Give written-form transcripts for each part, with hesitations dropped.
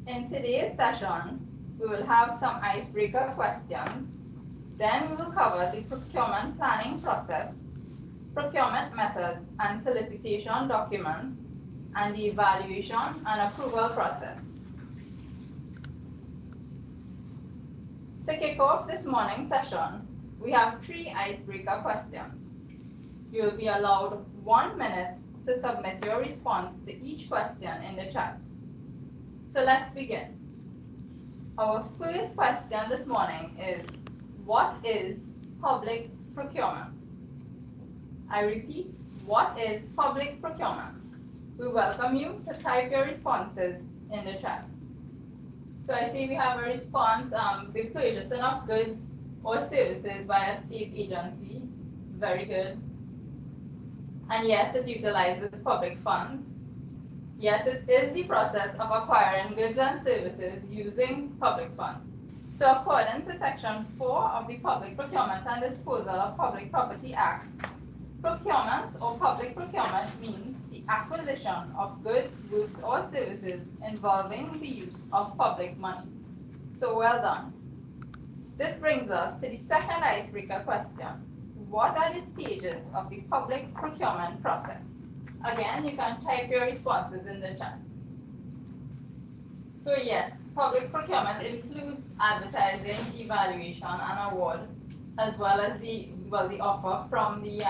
In today's session, we will have some icebreaker questions. Then we will cover the procurement planning process, procurement methods and solicitation documents, and the evaluation and approval process. To kick off this morning's session, we have 3 icebreaker questions. You will be allowed 1 minute to submit your response to each question in the chat. So let's begin. Our first question this morning is, what is public procurement? I repeat, what is public procurement? We welcome you to type your responses in the chat. So I see we have a response, the purchasing of goods or services by a state agency. Very good. And yes, it utilizes public funds. Yes, it is the process of acquiring goods and services using public funds. So according to Section 4 of the Public Procurement and Disposal of Public Property Act, procurement or public procurement means the acquisition of goods, or services involving the use of public money. So well done. This brings us to the second icebreaker question. What are the stages of the public procurement process? Again, you can type your responses in the chat. So yes, public procurement includes advertising, evaluation, and award, as well as the offer from the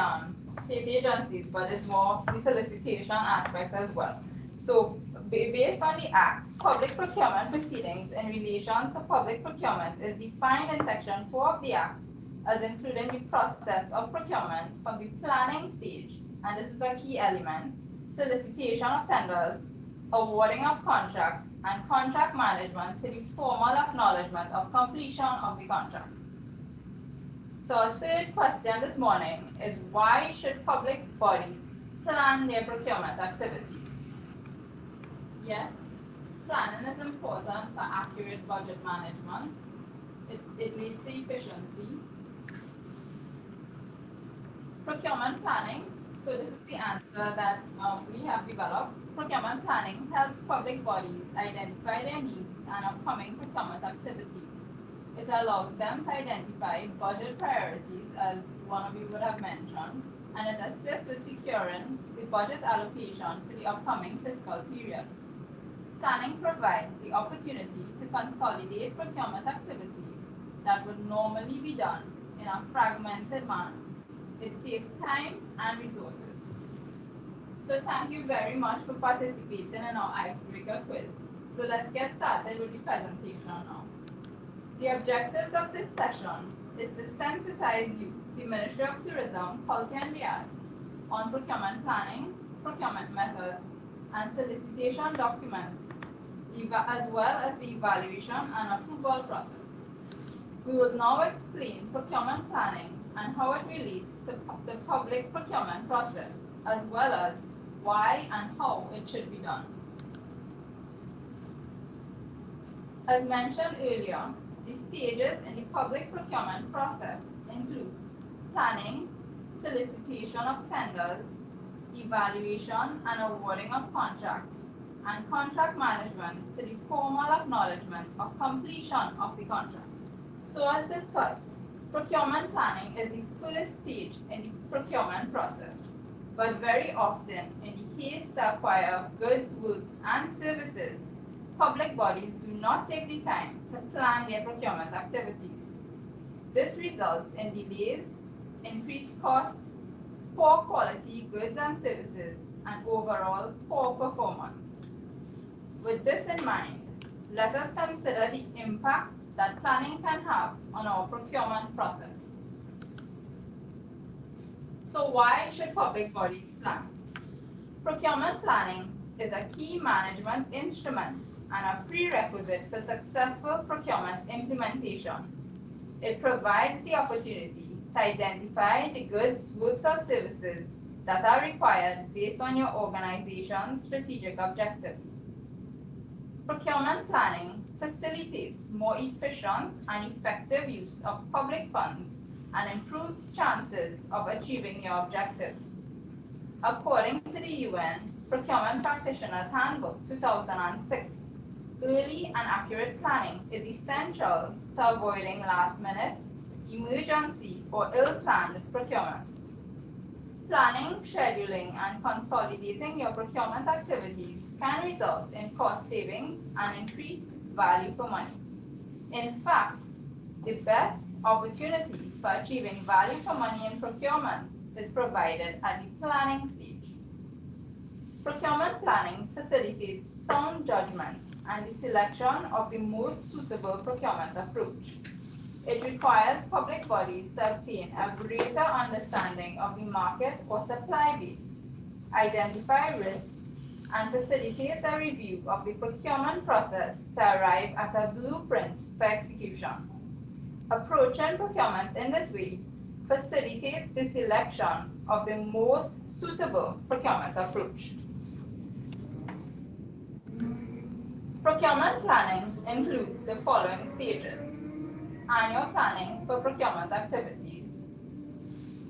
state agencies, but it's more the solicitation aspect as well. So based on the Act, public procurement proceedings in relation to public procurement is defined in Section 4 of the Act as including the process of procurement from the planning stage, and this is a key element, solicitation of tenders, awarding of contracts, and contract management to the formal acknowledgement of completion of the contract. So our third question this morning is, why should public bodies plan their procurement activities? Yes, planning is important for accurate budget management. It leads to efficiency. Procurement planning, so this is the answer that we have developed. Procurement planning helps public bodies identify their needs and upcoming procurement activities. It allows them to identify budget priorities, as one of you would have mentioned, and it assists with securing the budget allocation for the upcoming fiscal period. Planning provides the opportunity to consolidate procurement activities that would normally be done in a fragmented manner. It saves time and resources. So thank you very much for participating in our icebreaker quiz. So let's get started with the presentation now. The objectives of this session is to sensitize you, the Ministry of Tourism, Culture and the Arts, on procurement planning, procurement methods, and solicitation documents, as well as the evaluation and approval process. We will now explain procurement planning and how it relates to the public procurement process, as well as why and how it should be done. As mentioned earlier, the stages in the public procurement process includes planning, solicitation of tenders, evaluation and awarding of contracts, and contract management to the formal acknowledgement of completion of the contract. So as discussed, procurement planning is the first stage in the procurement process, but very often in the case to acquire goods, and services, public bodies do not take the time to plan their procurement activities. This results in delays, increased costs, poor quality goods and services, and overall poor performance. With this in mind, let us consider the impact that planning can have on our procurement process. So why should public bodies plan? Procurement planning is a key management instrument and a prerequisite for successful procurement implementation. It provides the opportunity to identify the goods, or services that are required based on your organization's strategic objectives. Procurement planning facilitates more efficient and effective use of public funds and improves chances of achieving your objectives. According to the UN Procurement Practitioners Handbook 2006, Early and accurate planning is essential to avoiding last-minute, emergency, or ill-planned procurement. Planning, scheduling, and consolidating your procurement activities can result in cost savings and increased value for money. In fact, the best opportunity for achieving value for money in procurement is provided at the planning stage. Procurement planning facilitates sound judgment and the selection of the most suitable procurement approach. It requires public bodies to obtain a greater understanding of the market or supply base, identify risks, and facilitates a review of the procurement process to arrive at a blueprint for execution. Approaching procurement in this way facilitates the selection of the most suitable procurement approach. Procurement planning includes the following stages: annual planning for procurement activities,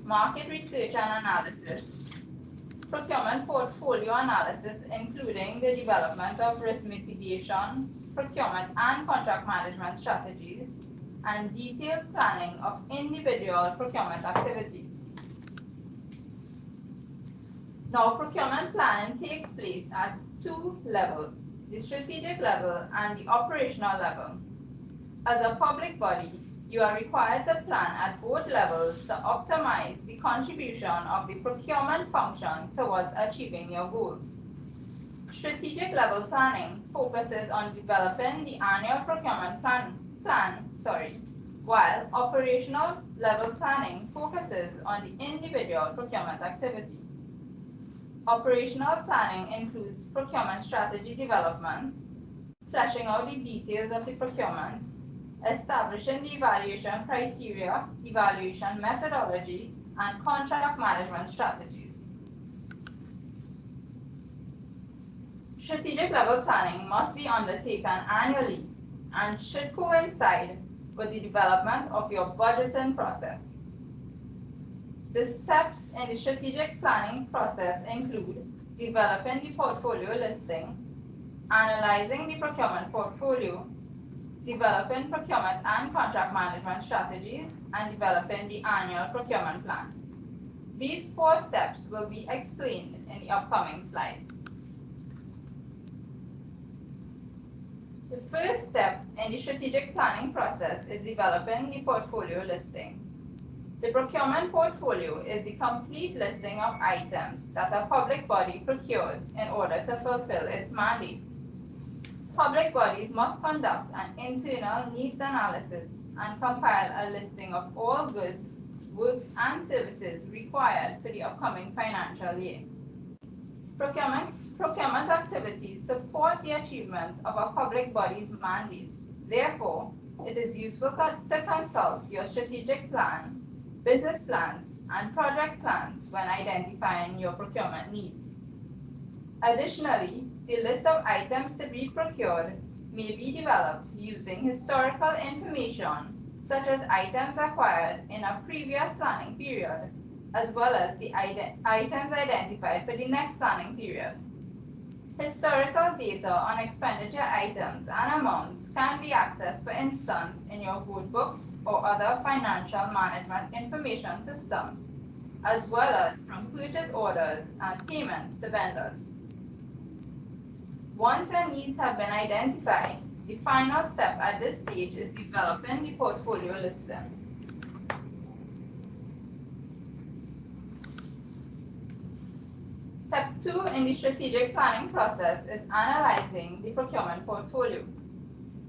market research and analysis, procurement portfolio analysis including the development of risk mitigation, procurement and contract management strategies, and detailed planning of individual procurement activities. Now, procurement planning takes place at two levels: the strategic level and the operational level. As a public body, you are required to plan at both levels to optimize the contribution of the procurement function towards achieving your goals. Strategic level planning focuses on developing the annual procurement plan, while operational level planning focuses on the individual procurement activity. Operational planning includes procurement strategy development, fleshing out the details of the procurement, establishing the evaluation criteria, evaluation methodology, and contract management strategies. Strategic level planning must be undertaken annually and should coincide with the development of your budgeting process. The steps in the strategic planning process include developing the portfolio listing, analyzing the procurement portfolio, developing procurement and contract management strategies, and developing the annual procurement plan. These 4 steps will be explained in the upcoming slides. The first step in the strategic planning process is developing the portfolio listing. The procurement portfolio is the complete listing of items that a public body procures in order to fulfill its mandate. Public bodies must conduct an internal needs analysis and compile a listing of all goods, works, and services required for the upcoming financial year. Procurement activities support the achievement of a public body's mandate. Therefore, it is useful to consult your strategic plan, business plans, and project plans when identifying your procurement needs. Additionally, the list of items to be procured may be developed using historical information, such as items acquired in a previous planning period, as well as the items identified for the next planning period. Historical data on expenditure items and amounts can be accessed, for instance, in your board books or other financial management information systems, as well as from purchase orders and payments to vendors. Once your needs have been identified, the final step at this stage is developing the portfolio listing. Step 2 in the strategic planning process is analyzing the procurement portfolio.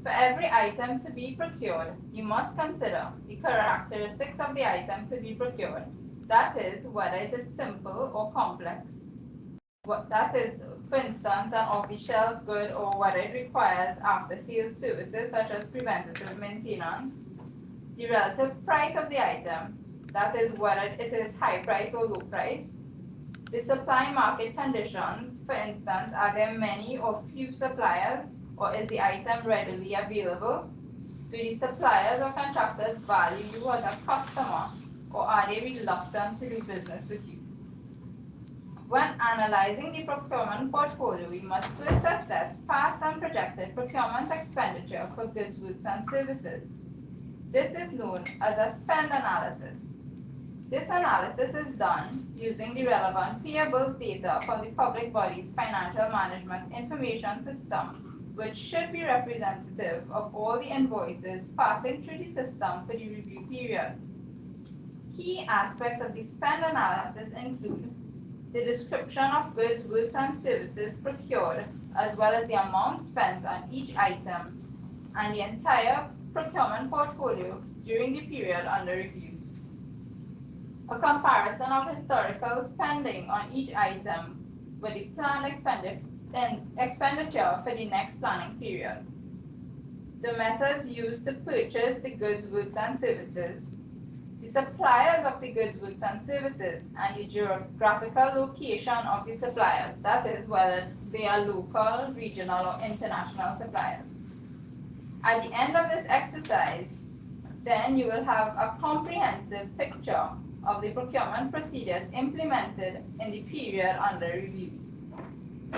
For every item to be procured, you must consider the characteristics of the item to be procured. That is, whether it is simple or complex. That is, for instance, an off-the-shelf good, or whether it requires after-sales services such as preventative maintenance. The relative price of the item, that is, whether it is high price or low price. The supply market conditions, for instance, are there many or few suppliers, or is the item readily available? Do the suppliers or contractors value you as a customer, or are they reluctant to do business with you? When analyzing the procurement portfolio, we must first assess past and projected procurement expenditure for goods, goods, and services. This is known as a spend analysis. This analysis is done using the relevant payables data from the public body's financial management information system, which should be representative of all the invoices passing through the system for the review period. Key aspects of the spend analysis include the description of goods, goods, and services procured, as well as the amount spent on each item, and the entire procurement portfolio during the period under review. A comparison of historical spending on each item with the planned expenditure for the next planning period. The methods used to purchase the goods, goods, and services, the suppliers of the goods, goods, and services, and the geographical location of the suppliers, that is, whether they are local, regional, or international suppliers. At the end of this exercise, then you will have a comprehensive picture of the procurement procedures implemented in the period under review.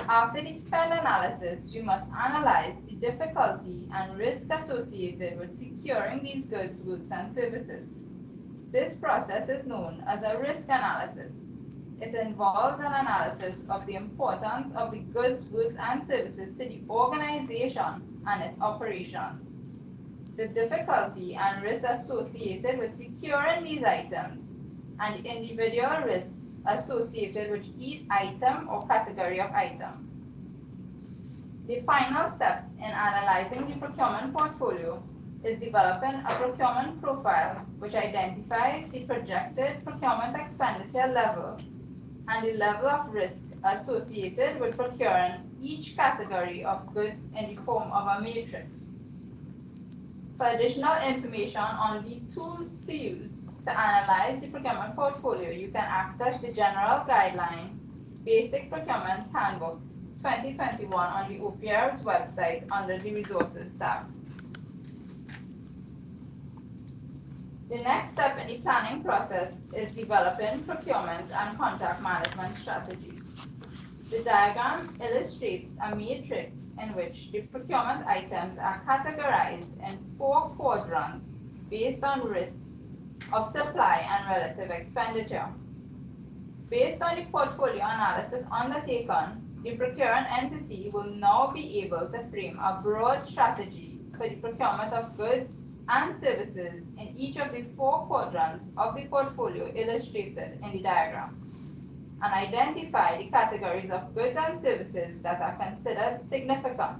After the spend analysis, you must analyze the difficulty and risk associated with securing these goods, goods, and services. This process is known as a risk analysis. It involves an analysis of the importance of the goods, goods, and services to the organization and its operations, the difficulty and risk associated with securing these items, and individual risks associated with each item or category of item. The final step in analyzing the procurement portfolio is developing a procurement profile which identifies the projected procurement expenditure level and the level of risk associated with procuring each category of goods in the form of a matrix. For additional information on the tools to use to analyze the procurement portfolio, you can access the General Guideline Basic Procurement Handbook 2021 on the OPR's website under the Resources tab. The next step in the planning process is developing procurement and contract management strategies. The diagram illustrates a matrix in which the procurement items are categorized in 4 quadrants based on risks of supply and relative expenditure. Based on the portfolio analysis undertaken, the procuring entity will now be able to frame a broad strategy for the procurement of goods and services in each of the 4 quadrants of the portfolio illustrated in the diagram, and identify the categories of goods and services that are considered significant,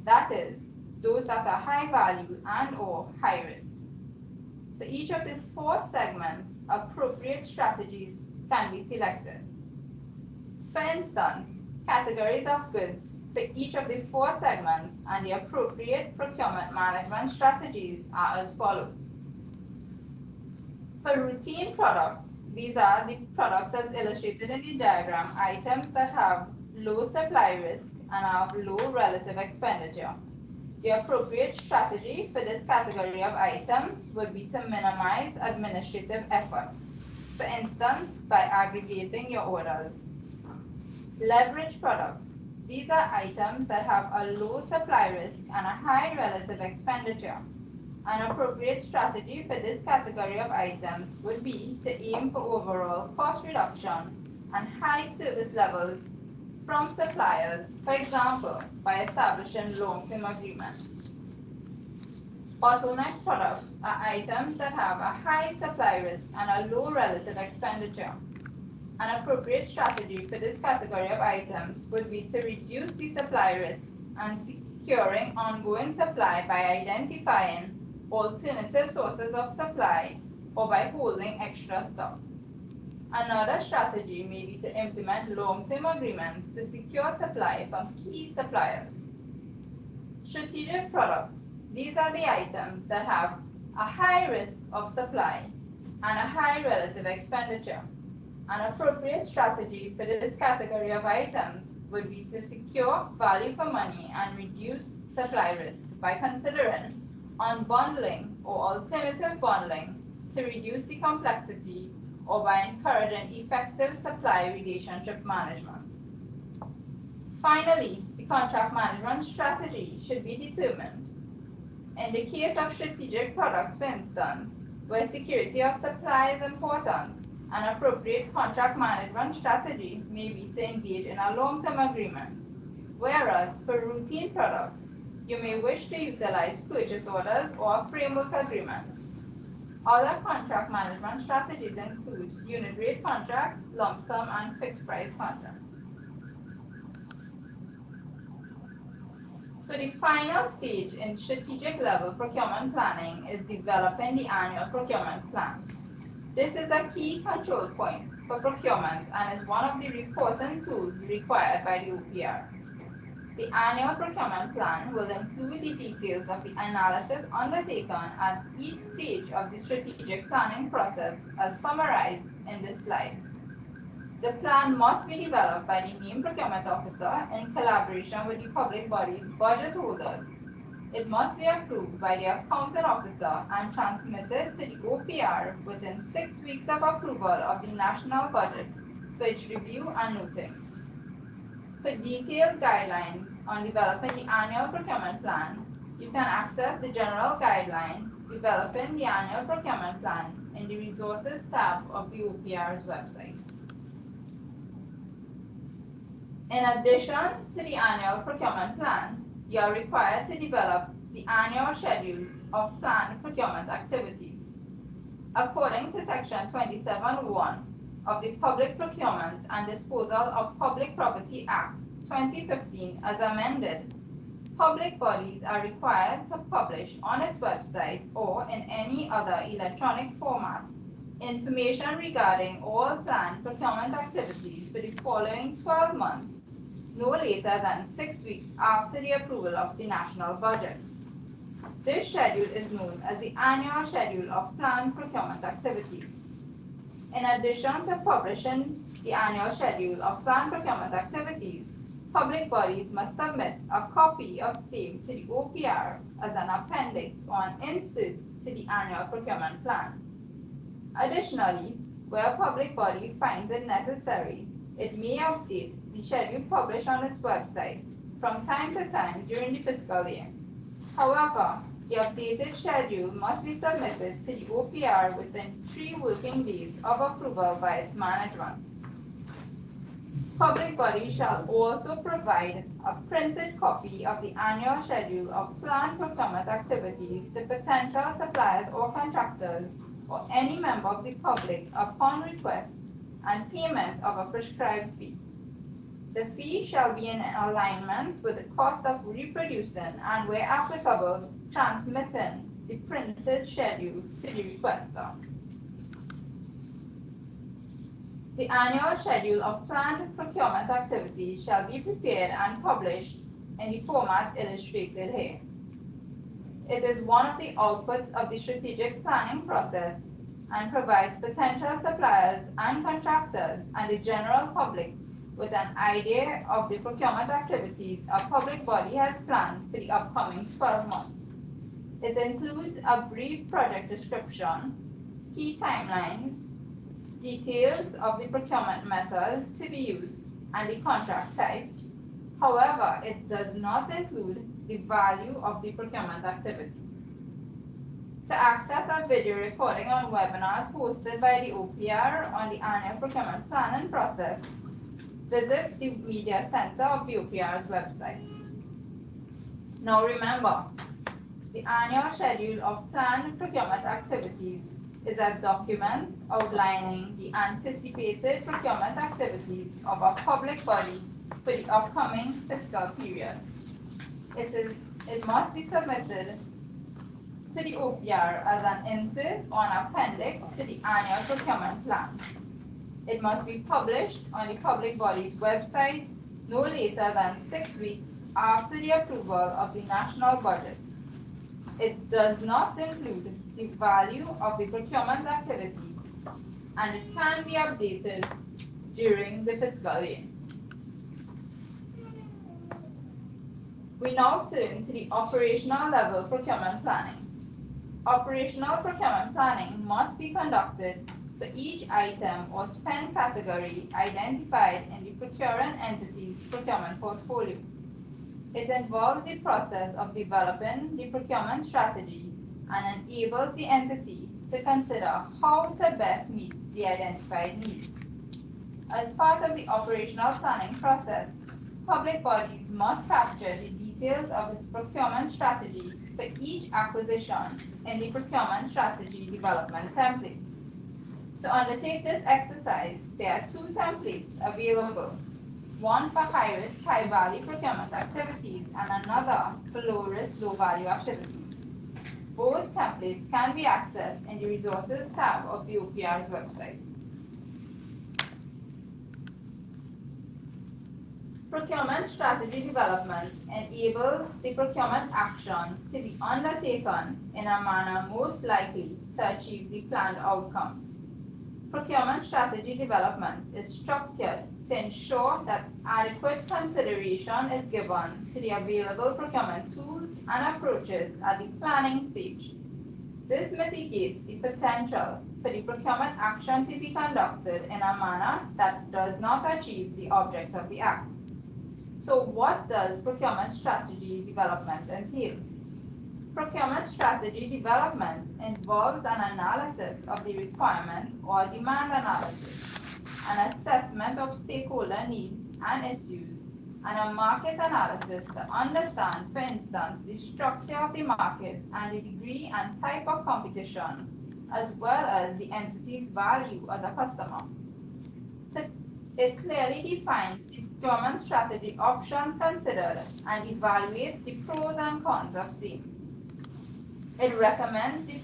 that is, those that are high value and or high risk. For each of the 4 segments, appropriate strategies can be selected. For instance, categories of goods for each of the 4 segments and the appropriate procurement management strategies are as follows. For routine products, these are the products as illustrated in the diagram, items that have low supply risk and have low relative expenditure. The appropriate strategy for this category of items would be to minimize administrative efforts, for instance, by aggregating your orders. Leverage products. These are items that have a low supply risk and a high relative expenditure. An appropriate strategy for this category of items would be to aim for overall cost reduction and high service levels from suppliers, for example, by establishing long-term agreements. Bottleneck products are items that have a high supply risk and a low relative expenditure. An appropriate strategy for this category of items would be to reduce the supply risk and securing ongoing supply by identifying alternative sources of supply or by holding extra stock. Another strategy may be to implement long-term agreements to secure supply from key suppliers. Strategic products. These are the items that have a high risk of supply and a high relative expenditure. An appropriate strategy for this category of items would be to secure value for money and reduce supply risk by considering unbundling or alternative bundling to reduce the complexity or by encouraging effective supply relationship management. Finally, the contract management strategy should be determined. In the case of strategic products, for instance, where security of supply is important, an appropriate contract management strategy may be to engage in a long-term agreement, whereas for routine products, you may wish to utilize purchase orders or a framework agreement. Other contract management strategies include unit rate contracts, lump sum, and fixed price contracts. So the final stage in strategic level procurement planning is developing the annual procurement plan. This is a key control point for procurement and is one of the reporting tools required by the OPR. The annual procurement plan will include the details of the analysis undertaken at each stage of the strategic planning process as summarized in this slide. The plan must be developed by the named procurement officer in collaboration with the public body's budget holders. It must be approved by the accounting officer and transmitted to the OPR within 6 weeks of approval of the national budget for its review and noting. For detailed guidelines on developing the annual procurement plan, you can access the general guideline Developing the Annual Procurement Plan in the Resources tab of the OPR's website. In addition to the annual procurement plan, you are required to develop the annual schedule of planned procurement activities. According to Section 27(1) of the Public Procurement and Disposal of Public Property Act 2015 as amended, public bodies are required to publish on its website or in any other electronic format information regarding all planned procurement activities for the following 12 months, no later than 6 weeks after the approval of the national budget. This schedule is known as the Annual Schedule of Planned Procurement Activities. In addition to publishing the Annual Schedule of Planned Procurement Activities, public bodies must submit a copy of same to the OPR as an appendix or an insert to the Annual Procurement Plan. Additionally, where a public body finds it necessary, it may update the schedule published on its website from time to time during the fiscal year. However, the updated schedule must be submitted to the OPR within 3 working days of approval by its management. Public bodies shall also provide a printed copy of the annual schedule of planned procurement activities to potential suppliers or contractors or any member of the public upon request and payment of a prescribed fee. The fee shall be in alignment with the cost of reproducing and, where applicable, transmitting the printed schedule to the requester. The annual schedule of planned procurement activities shall be prepared and published in the format illustrated here. It is one of the outputs of the strategic planning process and provides potential suppliers and contractors and the general public with an idea of the procurement activities a public body has planned for the upcoming 12 months. It includes a brief project description, key timelines, details of the procurement method to be used, and the contract type. However, it does not include the value of the procurement activity. To access a video recording on webinars hosted by the OPR on the annual procurement planning process, visit the Media Center of the OPR's website. Now remember, the annual schedule of planned procurement activities is a document outlining the anticipated procurement activities of a public body for the upcoming fiscal period. It must be submitted to the OPR as an insert or an appendix to the annual procurement plan. It must be published on the public body's website no later than 6 weeks after the approval of the national budget. It does not include the value of the procurement activity, and it can be updated during the fiscal year. We now turn to the operational level procurement planning. Operational procurement planning must be conducted for each item or spend category identified in the procuring entity's procurement portfolio. It involves the process of developing the procurement strategy and enables the entity to consider how to best meet the identified needs. As part of the operational planning process, public bodies must capture the details of its procurement strategy for each acquisition in the procurement strategy development template. To undertake this exercise, there are two templates available, one for high-risk, high-value procurement activities and another for low-risk, low-value activities. Both templates can be accessed in the Resources tab of the OPR's website. Procurement strategy development enables the procurement action to be undertaken in a manner most likely to achieve the planned outcomes. Procurement strategy development is structured to ensure that adequate consideration is given to the available procurement tools and approaches at the planning stage. This mitigates the potential for the procurement action to be conducted in a manner that does not achieve the objects of the Act. So what does procurement strategy development entail? Procurement strategy development involves an analysis of the requirement or demand analysis, an assessment of stakeholder needs and issues, and a market analysis to understand, for instance, the structure of the market and the degree and type of competition, as well as the entity's value as a customer. It clearly defines the procurement strategy options considered and evaluates the pros and cons of same. It recommends the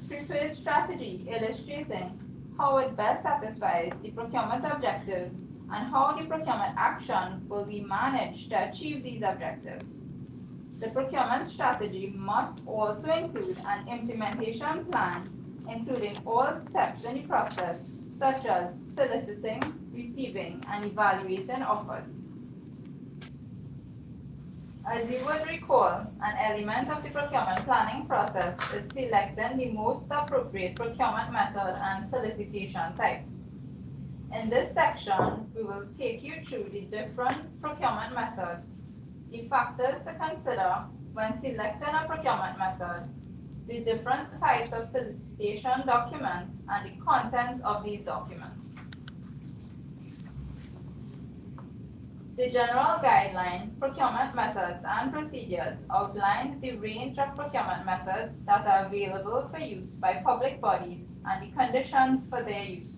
preferred strategy, illustrating how it best satisfies the procurement objectives and how the procurement action will be managed to achieve these objectives. The procurement strategy must also include an implementation plan, including all steps in the process, such as soliciting, receiving, and evaluating offers. As you would recall, an element of the procurement planning process is selecting the most appropriate procurement method and solicitation type. In this section, we will take you through the different procurement methods, the factors to consider when selecting a procurement method, the different types of solicitation documents, and the contents of these documents. The General Guideline, Procurement Methods and Procedures outlines the range of procurement methods that are available for use by public bodies and the conditions for their use.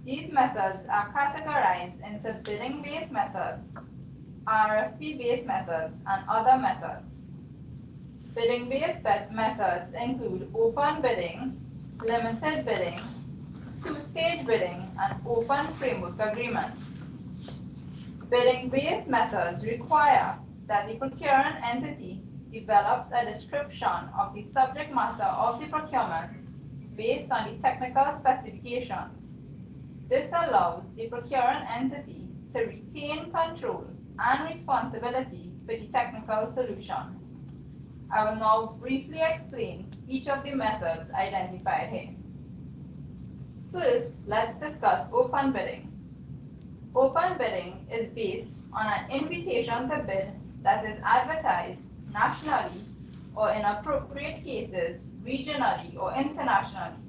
These methods are categorized into bidding-based methods, RFP-based methods, and other methods. Bidding-based methods include open bidding, limited bidding, two-stage bidding, and open framework agreements. Bidding-based methods require that the procuring entity develops a description of the subject matter of the procurement based on the technical specifications. This allows the procuring entity to retain control and responsibility for the technical solution. I will now briefly explain each of the methods identified here. First, let's discuss open bidding. Open bidding is based on an invitation to bid that is advertised nationally or in appropriate cases regionally or internationally.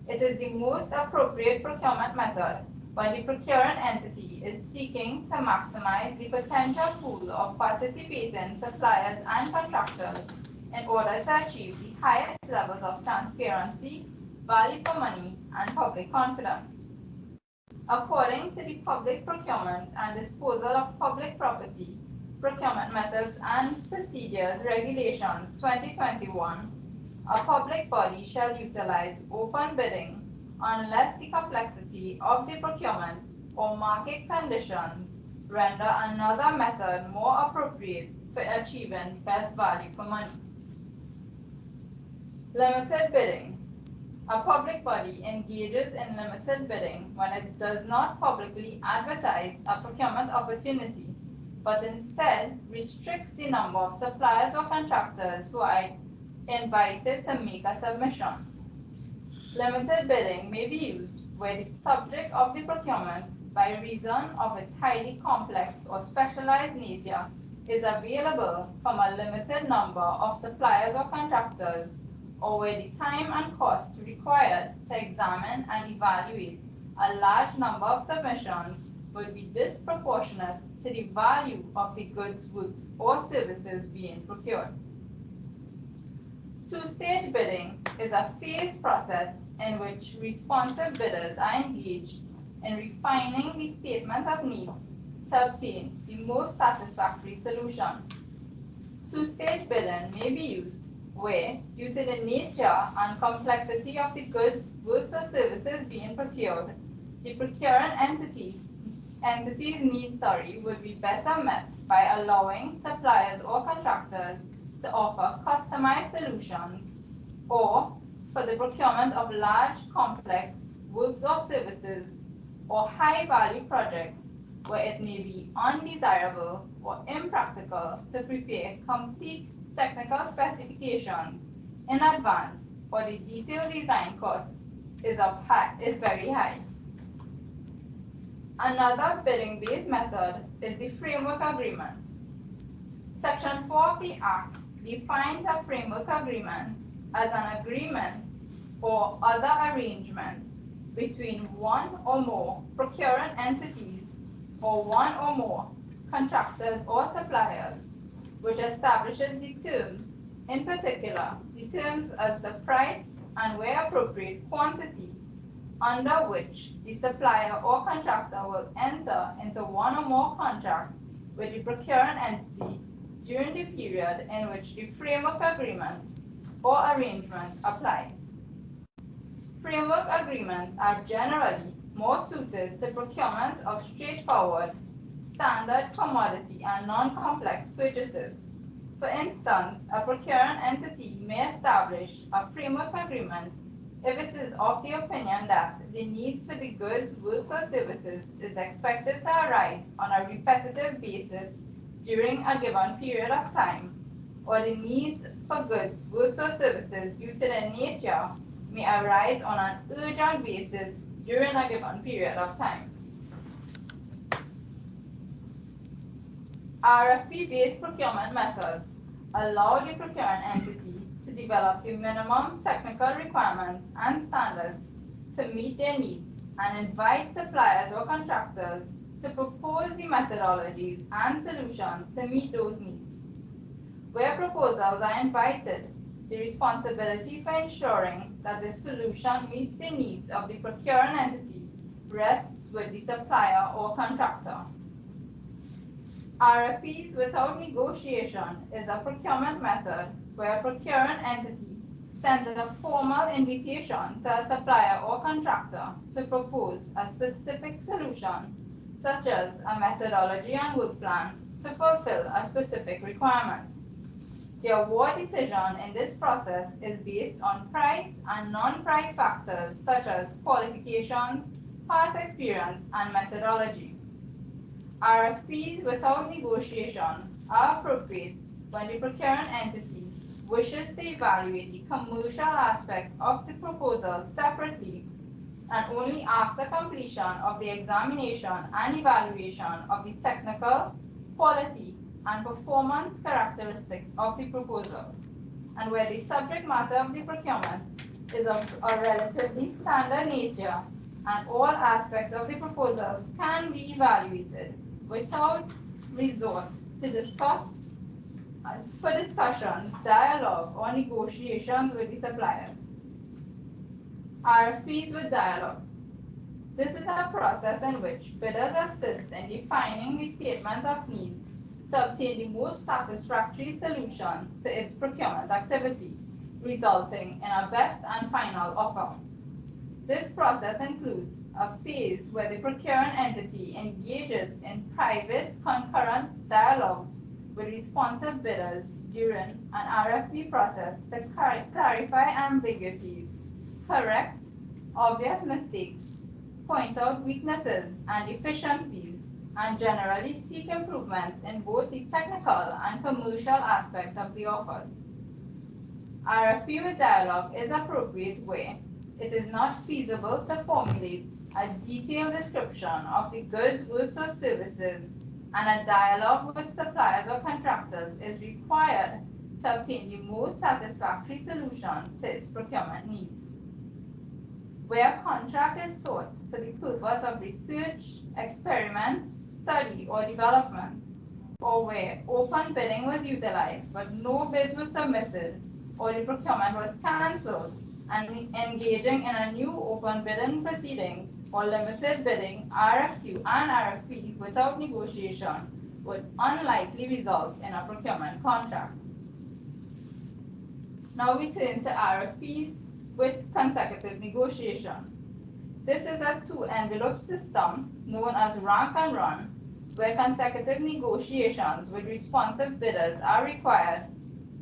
It is the most appropriate procurement method when the procuring entity is seeking to maximize the potential pool of participating suppliers and contractors in order to achieve the highest levels of transparency, value for money, and public confidence. According to the Public Procurement and Disposal of Public Property, Procurement Methods and Procedures Regulations 2021, a public body shall utilize open bidding unless the complexity of the procurement or market conditions render another method more appropriate for achieving best value for money. Limited bidding. A public body engages in limited bidding when it does not publicly advertise a procurement opportunity, but instead restricts the number of suppliers or contractors who are invited to make a submission. Limited bidding may be used where the subject of the procurement, by reason of its highly complex or specialized nature, is available from a limited number of suppliers or contractors, or where the time and cost required to examine and evaluate a large number of submissions would be disproportionate to the value of the goods, works, or services being procured. Two-stage bidding is a phased process in which responsive bidders are engaged in refining the statement of needs to obtain the most satisfactory solution. Two-stage bidding may be used where, due to the nature and complexity of the goods, works, or services being procured, the procuring entity's needs would be better met by allowing suppliers or contractors to offer customized solutions, or for the procurement of large, complex works or services, or high-value projects where it may be undesirable or impractical to prepare complete technical specifications in advance, or the detailed design cost is very high. Another bidding-based method is the framework agreement. Section 4 of the Act defines a framework agreement as an agreement or other arrangement between one or more procuring entities or one or more contractors or suppliers, which establishes the terms, in particular, the terms as the price and, where appropriate, quantity under which the supplier or contractor will enter into one or more contracts with the procuring entity during the period in which the framework agreement or arrangement applies. Framework agreements are generally more suited to procurement of straightforward, standard commodity and non-complex purchases. For instance, a procuring entity may establish a framework agreement if it is of the opinion that the needs for the goods, works, or services is expected to arise on a repetitive basis during a given period of time, or the needs for goods, works, or services due to their nature may arise on an urgent basis during a given period of time. RFP-based procurement methods allow the procuring entity to develop the minimum technical requirements and standards to meet their needs and invite suppliers or contractors to propose the methodologies and solutions to meet those needs. Where proposals are invited, the responsibility for ensuring that the solution meets the needs of the procuring entity rests with the supplier or contractor. RFPs without negotiation is a procurement method where a procuring entity sends a formal invitation to a supplier or contractor to propose a specific solution, such as a methodology and work plan, to fulfill a specific requirement. The award decision in this process is based on price and non-price factors such as qualifications, past experience, and methodology. RFPs without negotiation are appropriate when the procuring entity wishes to evaluate the commercial aspects of the proposal separately and only after completion of the examination and evaluation of the technical, quality, and performance characteristics of the proposal, and where the subject matter of the procurement is of a relatively standard nature and all aspects of the proposals can be evaluated without resort to discussions, dialogue, or negotiations with the suppliers. RFPs with dialogue. This is a process in which bidders assist in defining the statement of needs to obtain the most satisfactory solution to its procurement activity, resulting in a best and final offer. This process includes a phase where the procuring entity engages in private, concurrent dialogues with responsive bidders during an RFP process to clarify ambiguities, correct obvious mistakes, point out weaknesses and deficiencies, and generally seek improvements in both the technical and commercial aspect of the offers. RFP with dialogue is appropriate where it is not feasible to formulate a detailed description of the goods, works, or services, and a dialogue with suppliers or contractors is required to obtain the most satisfactory solution to its procurement needs. Where a contract is sought for the purpose of research, experiment, study, or development, or where open bidding was utilized but no bids were submitted, or the procurement was cancelled, and engaging in a new open bidding proceedings or limited bidding RFQ and RFP without negotiation would unlikely result in a procurement contract. Now we turn to RFPs with consecutive negotiation. This is a two-envelope system known as rank and run, where consecutive negotiations with responsive bidders are required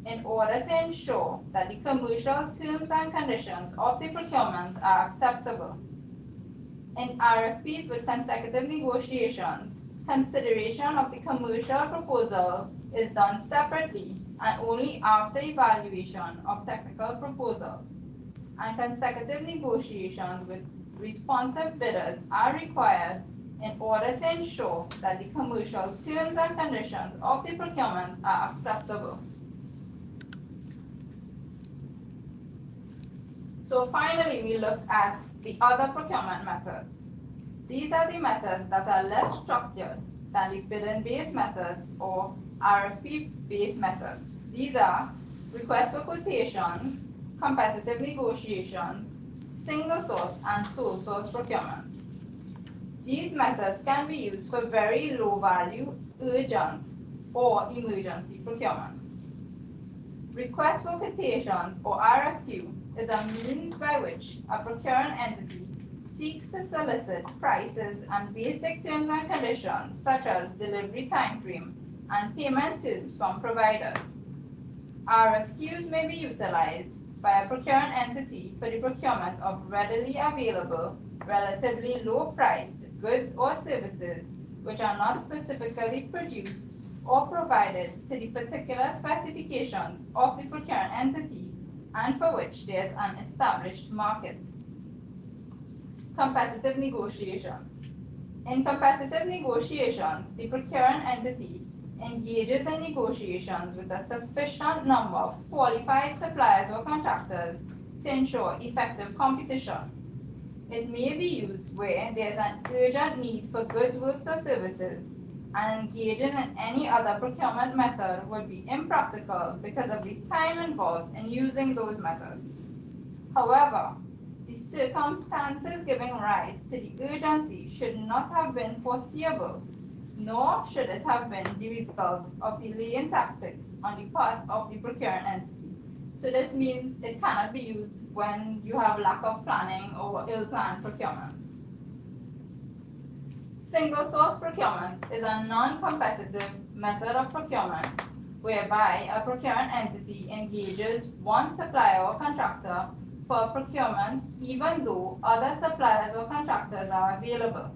in order to ensure that the commercial terms and conditions of the procurement are acceptable. In RFPs with consecutive negotiations, consideration of the commercial proposal is done separately and only after evaluation of technical proposals, and consecutive negotiations with responsive bidders are required in order to ensure that the commercial terms and conditions of the procurement are acceptable. So finally, we look at the other procurement methods. These are the methods that are less structured than the bidding-based methods or RFP-based methods. These are request for quotations, competitive negotiations, single source, and sole source procurement. These methods can be used for very low value, urgent, or emergency procurement. Request for quotations or RFQ is a means by which a procuring entity seeks to solicit prices and basic terms and conditions such as delivery timeframe and payment terms from providers. RFQs may be utilized by a procuring entity for the procurement of readily available, relatively low-priced goods or services which are not specifically produced or provided to the particular specifications of the procuring entity and for which there is an established market. Competitive negotiations. In competitive negotiations, the procuring entity engages in negotiations with a sufficient number of qualified suppliers or contractors to ensure effective competition. It may be used where there is an urgent need for goods, works, or services, and engaging in any other procurement method would be impractical because of the time involved in using those methods. However, the circumstances giving rise to the urgency should not have been foreseeable, nor should it have been the result of delaying tactics on the part of the procuring entity. So this means it cannot be used when you have lack of planning or ill-planned procurements. Single source procurement is a non-competitive method of procurement whereby a procuring entity engages one supplier or contractor for procurement even though other suppliers or contractors are available.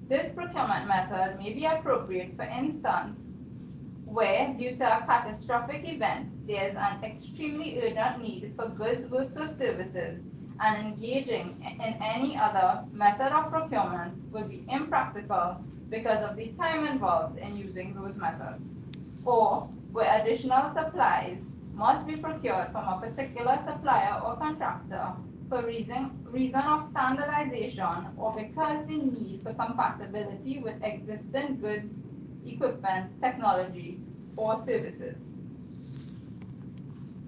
This procurement method may be appropriate, for instance, where due to a catastrophic event there is an extremely urgent need for goods, works, or services, and engaging in any other method of procurement would be impractical because of the time involved in using those methods, or where additional supplies must be procured from a particular supplier or contractor for reason of standardization or because the need for compatibility with existing goods, equipment, technology, or services.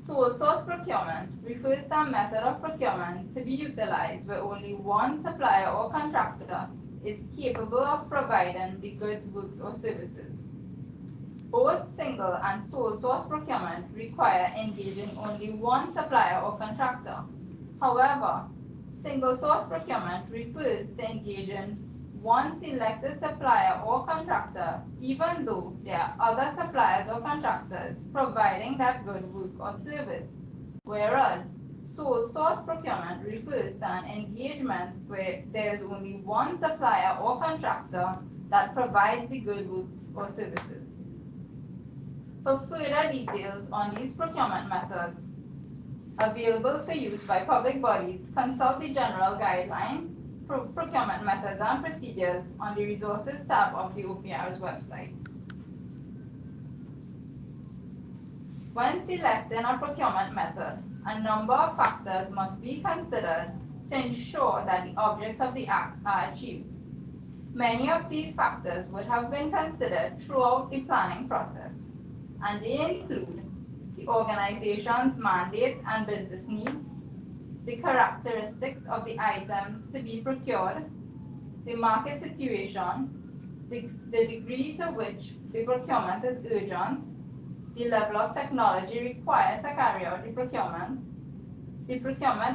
Sole source procurement refers to a method of procurement to be utilized where only one supplier or contractor is capable of providing the goods, works, or services. Both single and sole source procurement require engaging only one supplier or contractor. However, single source procurement refers to engaging one selected supplier or contractor even though there are other suppliers or contractors providing that good, work, or service, whereas sole source procurement refers to an engagement where there is only one supplier or contractor that provides the good, works, or services. For further details on these procurement methods, Available for use by public bodies, consult the general guideline for procurement methods and procedures on the resources tab of the OPR's website. When selecting a procurement method, a number of factors must be considered to ensure that the objects of the Act are achieved. Many of these factors would have been considered throughout the planning process, and they include the organization's mandate and business needs, the characteristics of the items to be procured, the market situation, the degree to which the procurement is urgent, the level of technology required to carry out the procurement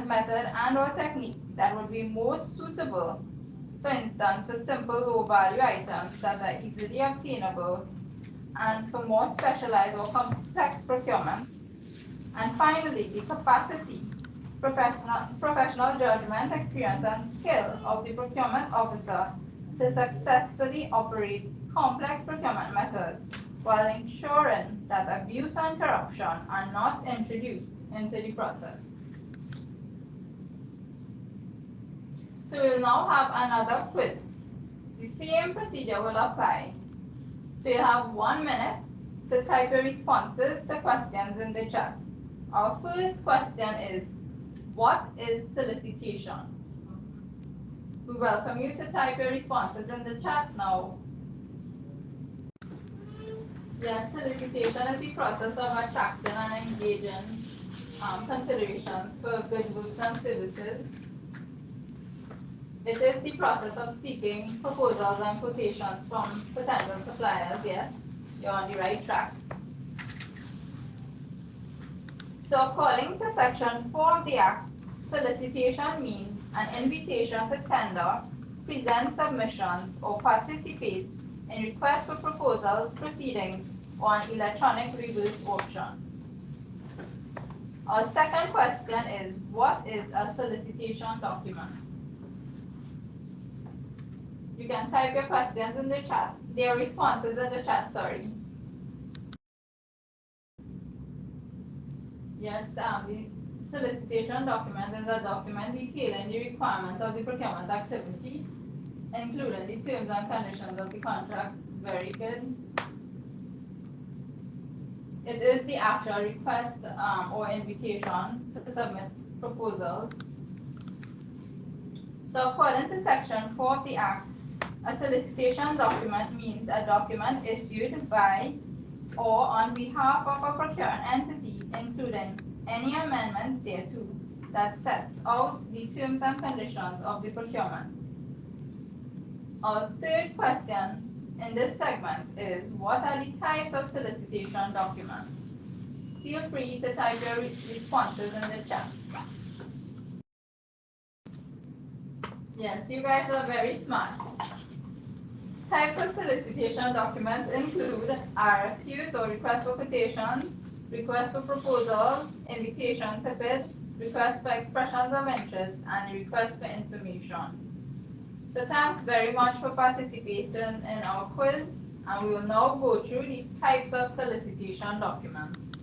method and or technique that would be most suitable, for instance, for simple low-value items that are easily obtainable, and for more specialized or complex procurements. And finally, the capacity, professional judgment, experience, and skill of the procurement officer to successfully operate complex procurement methods while ensuring that abuse and corruption are not introduced into the process. So we'll now have another quiz. The same procedure will apply. So you'll have 1 minute to type your responses to questions in the chat. Our first question is, what is solicitation? We welcome you to type your responses in the chat now. Yes, solicitation is the process of attracting and engaging considerations for goods, goods, and services. It is the process of seeking proposals and quotations from potential suppliers. Yes, you're on the right track. So according to Section 4 of the Act, solicitation means an invitation to tender, present submissions, or participate in requests for proposals, proceedings, or an electronic reverse auction. Our second question is, what is a solicitation document? You can type your questions in the chat, their responses in the chat, sorry. Yes, the solicitation document is a document detailing the requirements of the procurement activity, including the terms and conditions of the contract. Very good. It is the actual request or invitation to submit proposals. So according to Section 4 of the Act, a solicitation document means a document issued by or on behalf of a procuring entity, including any amendments thereto, that sets out the terms and conditions of the procurement. Our third question in this segment is, what are the types of solicitation documents? Feel free to type your responses in the chat. Yes, you guys are very smart. Types of solicitation documents include RFQs or requests for quotations, requests for proposals, invitations to bid, requests for expressions of interest, and requests for information. So thanks very much for participating in our quiz, and we will now go through the types of solicitation documents.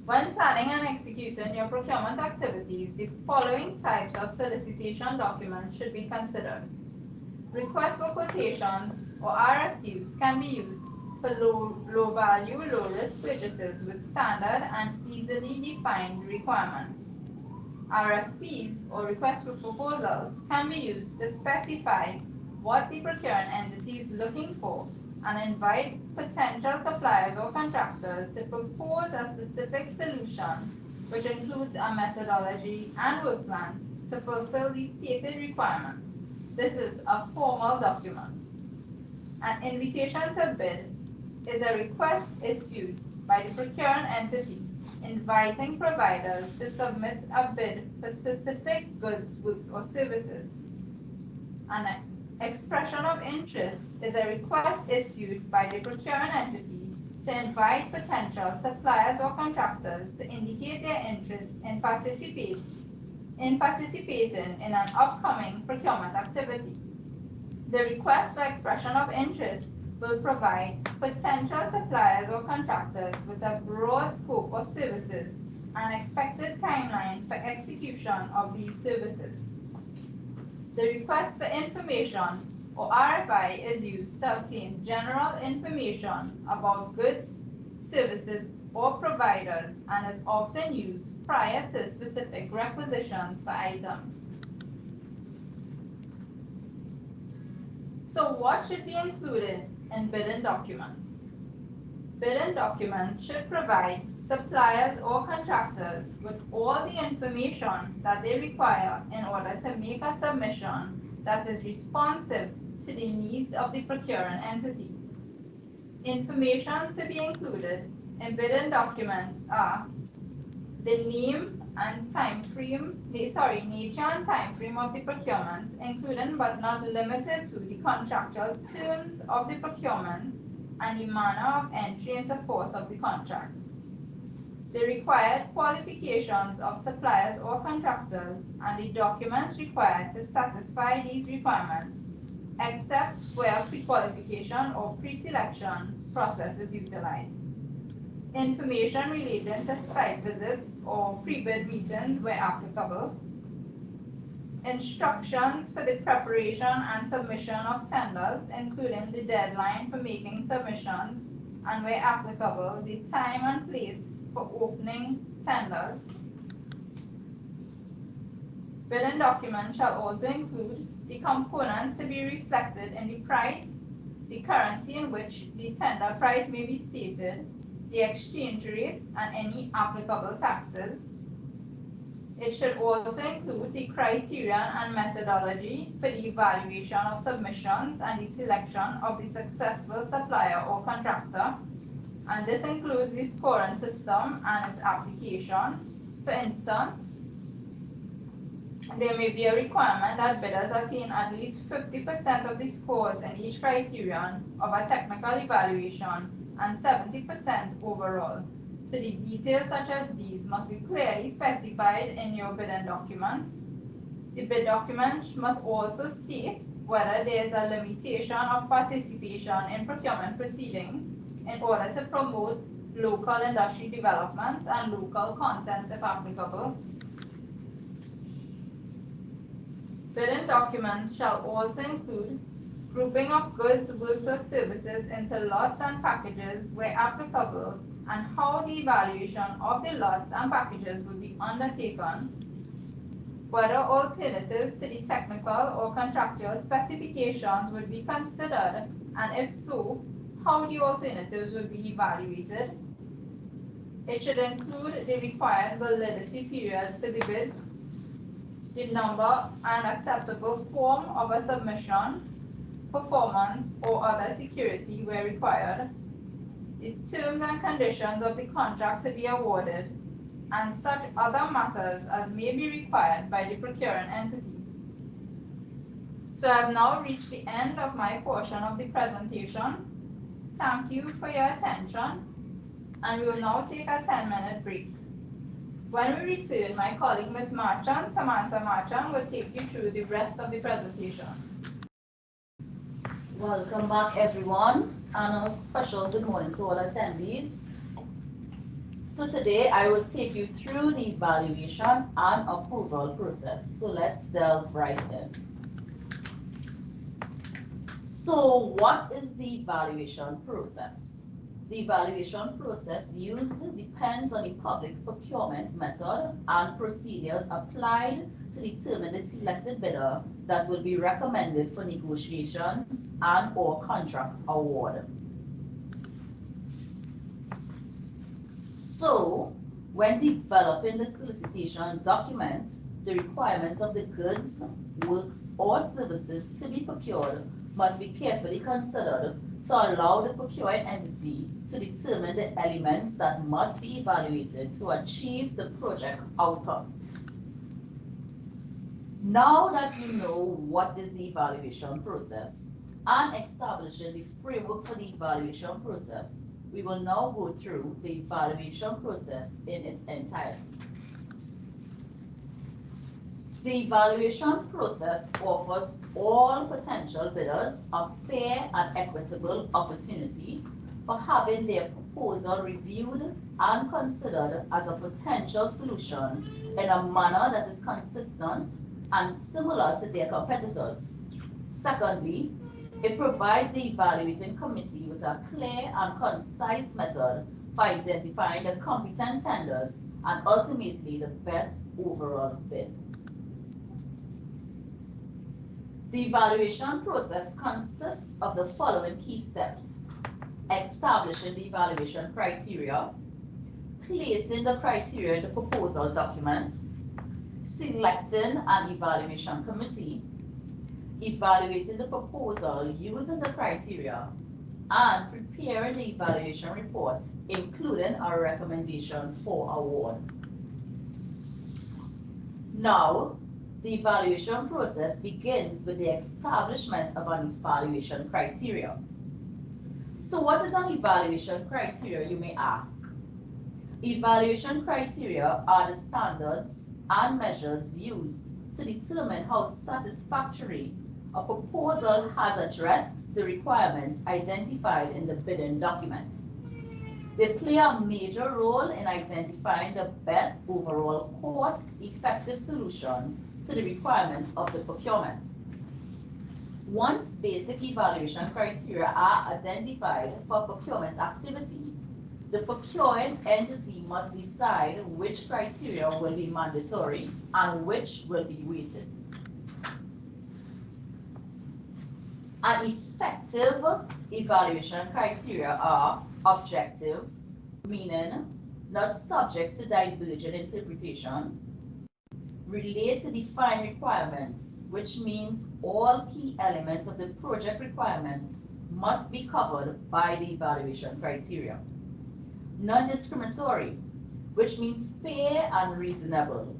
When planning and executing your procurement activities, the following types of solicitation documents should be considered. Requests for quotations or RFQs can be used for low value, low risk purchases with standard and easily defined requirements. RFPs or requests for proposals can be used to specify what the procuring entity is looking for and invite potential suppliers or contractors to propose a specific solution, which includes a methodology and work plan to fulfill the stated requirements. This is a formal document. An invitation to bid is a request issued by the procuring entity inviting providers to submit a bid for specific goods, goods, or services. An expression of interest is a request issued by the procuring entity to invite potential suppliers or contractors to indicate their interest in participating in an upcoming procurement activity. The request for expression of interest will provide potential suppliers or contractors with a broad scope of services and expected timeline for execution of these services. The request for information, or RFI, is used to obtain general information about goods, services, or providers and is often used prior to specific requisitions for items. So what should be included in bidding documents? Bidding documents should provide suppliers or contractors with all the information that they require in order to make a submission that is responsive to the needs of the procuring entity. Information to be included in bidding documents are the name and time frame, nature and time frame of the procurement, including but not limited to the contractual terms of the procurement and the manner of entry into force of the contract. The required qualifications of suppliers or contractors and the documents required to satisfy these requirements, except where pre-qualification or pre-selection process is utilized. Information relating to site visits or pre-bid meetings where applicable. Instructions for the preparation and submission of tenders, including the deadline for making submissions and where applicable, the time and place for opening tenders. Bidding documents shall also include the components to be reflected in the price, the currency in which the tender price may be stated, the exchange rate, and any applicable taxes. It should also include the criterion and methodology for the evaluation of submissions and the selection of the successful supplier or contractor. And this includes the scoring system and its application. For instance, there may be a requirement that bidders attain at least 50% of the scores in each criterion of a technical evaluation and 70% overall. So the details such as these must be clearly specified in your bidding documents. The bid document must also state whether there is a limitation of participation in procurement proceedings in order to promote local industry development and local content if applicable. Bidding documents shall also include grouping of goods, works, or services into lots and packages where applicable, and how the evaluation of the lots and packages would be undertaken, whether alternatives to the technical or contractual specifications would be considered, and if so, how the alternatives would be evaluated. It should include the required validity periods for the bids, the number and acceptable form of a submission, performance, or other security where required, the terms and conditions of the contract to be awarded, and such other matters as may be required by the procuring entity. So I have now reached the end of my portion of the presentation. Thank you for your attention, and we will now take a 10-minute break. When we return, my colleague Ms. Marchan, Samantha Marchan, will take you through the rest of the presentation. Welcome back, everyone, and a special good morning to all attendees. So today I will take you through the evaluation and approval process. So let's delve right in. So what is the evaluation process? The evaluation process used depends on the public procurement method and procedures applied to determine the selected bidder that will be recommended for negotiations and or contract award. So, when developing the solicitation document, the requirements of the goods, works, or services to be procured must be carefully considered to allow the procuring entity to determine the elements that must be evaluated to achieve the project outcome. Now that you know what is the evaluation process and establishing the framework for the evaluation process, we will now go through the evaluation process in its entirety. The evaluation process offers all potential bidders a fair and equitable opportunity for having their proposal reviewed and considered as a potential solution in a manner that is consistent and similar to their competitors. Secondly, it provides the evaluating committee with a clear and concise method for identifying the competent tenders and ultimately the best overall bid. The evaluation process consists of the following key steps: establishing the evaluation criteria, placing the criteria in the proposal document, selecting an evaluation committee, evaluating the proposal using the criteria, and preparing the evaluation report, including a recommendation for award. Now, the evaluation process begins with the establishment of an evaluation criteria. So what is an evaluation criteria, you may ask? Evaluation criteria are the standards and measures used to determine how satisfactory a proposal has addressed the requirements identified in the bidding document. They play a major role in identifying the best overall cost-effective solution to the requirements of the procurement. Once basic evaluation criteria are identified for procurement activity, the procuring entity must decide which criteria will be mandatory and which will be weighted. An effective evaluation criteria are objective, meaning not subject to divergent interpretation, relate to defined requirements, which means all key elements of the project requirements must be covered by the evaluation criteria. Non-discriminatory, which means fair and reasonable,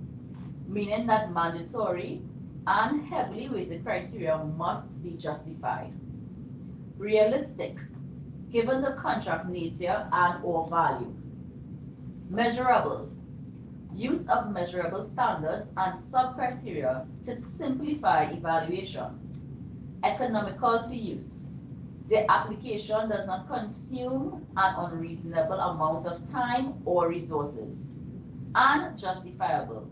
meaning that mandatory and heavily weighted criteria must be justified. Realistic, given the contract nature and/or value. Measurable, use of measurable standards and sub-criteria to simplify evaluation. Economical to use, the application does not consume an unreasonable amount of time or resources. And justifiable,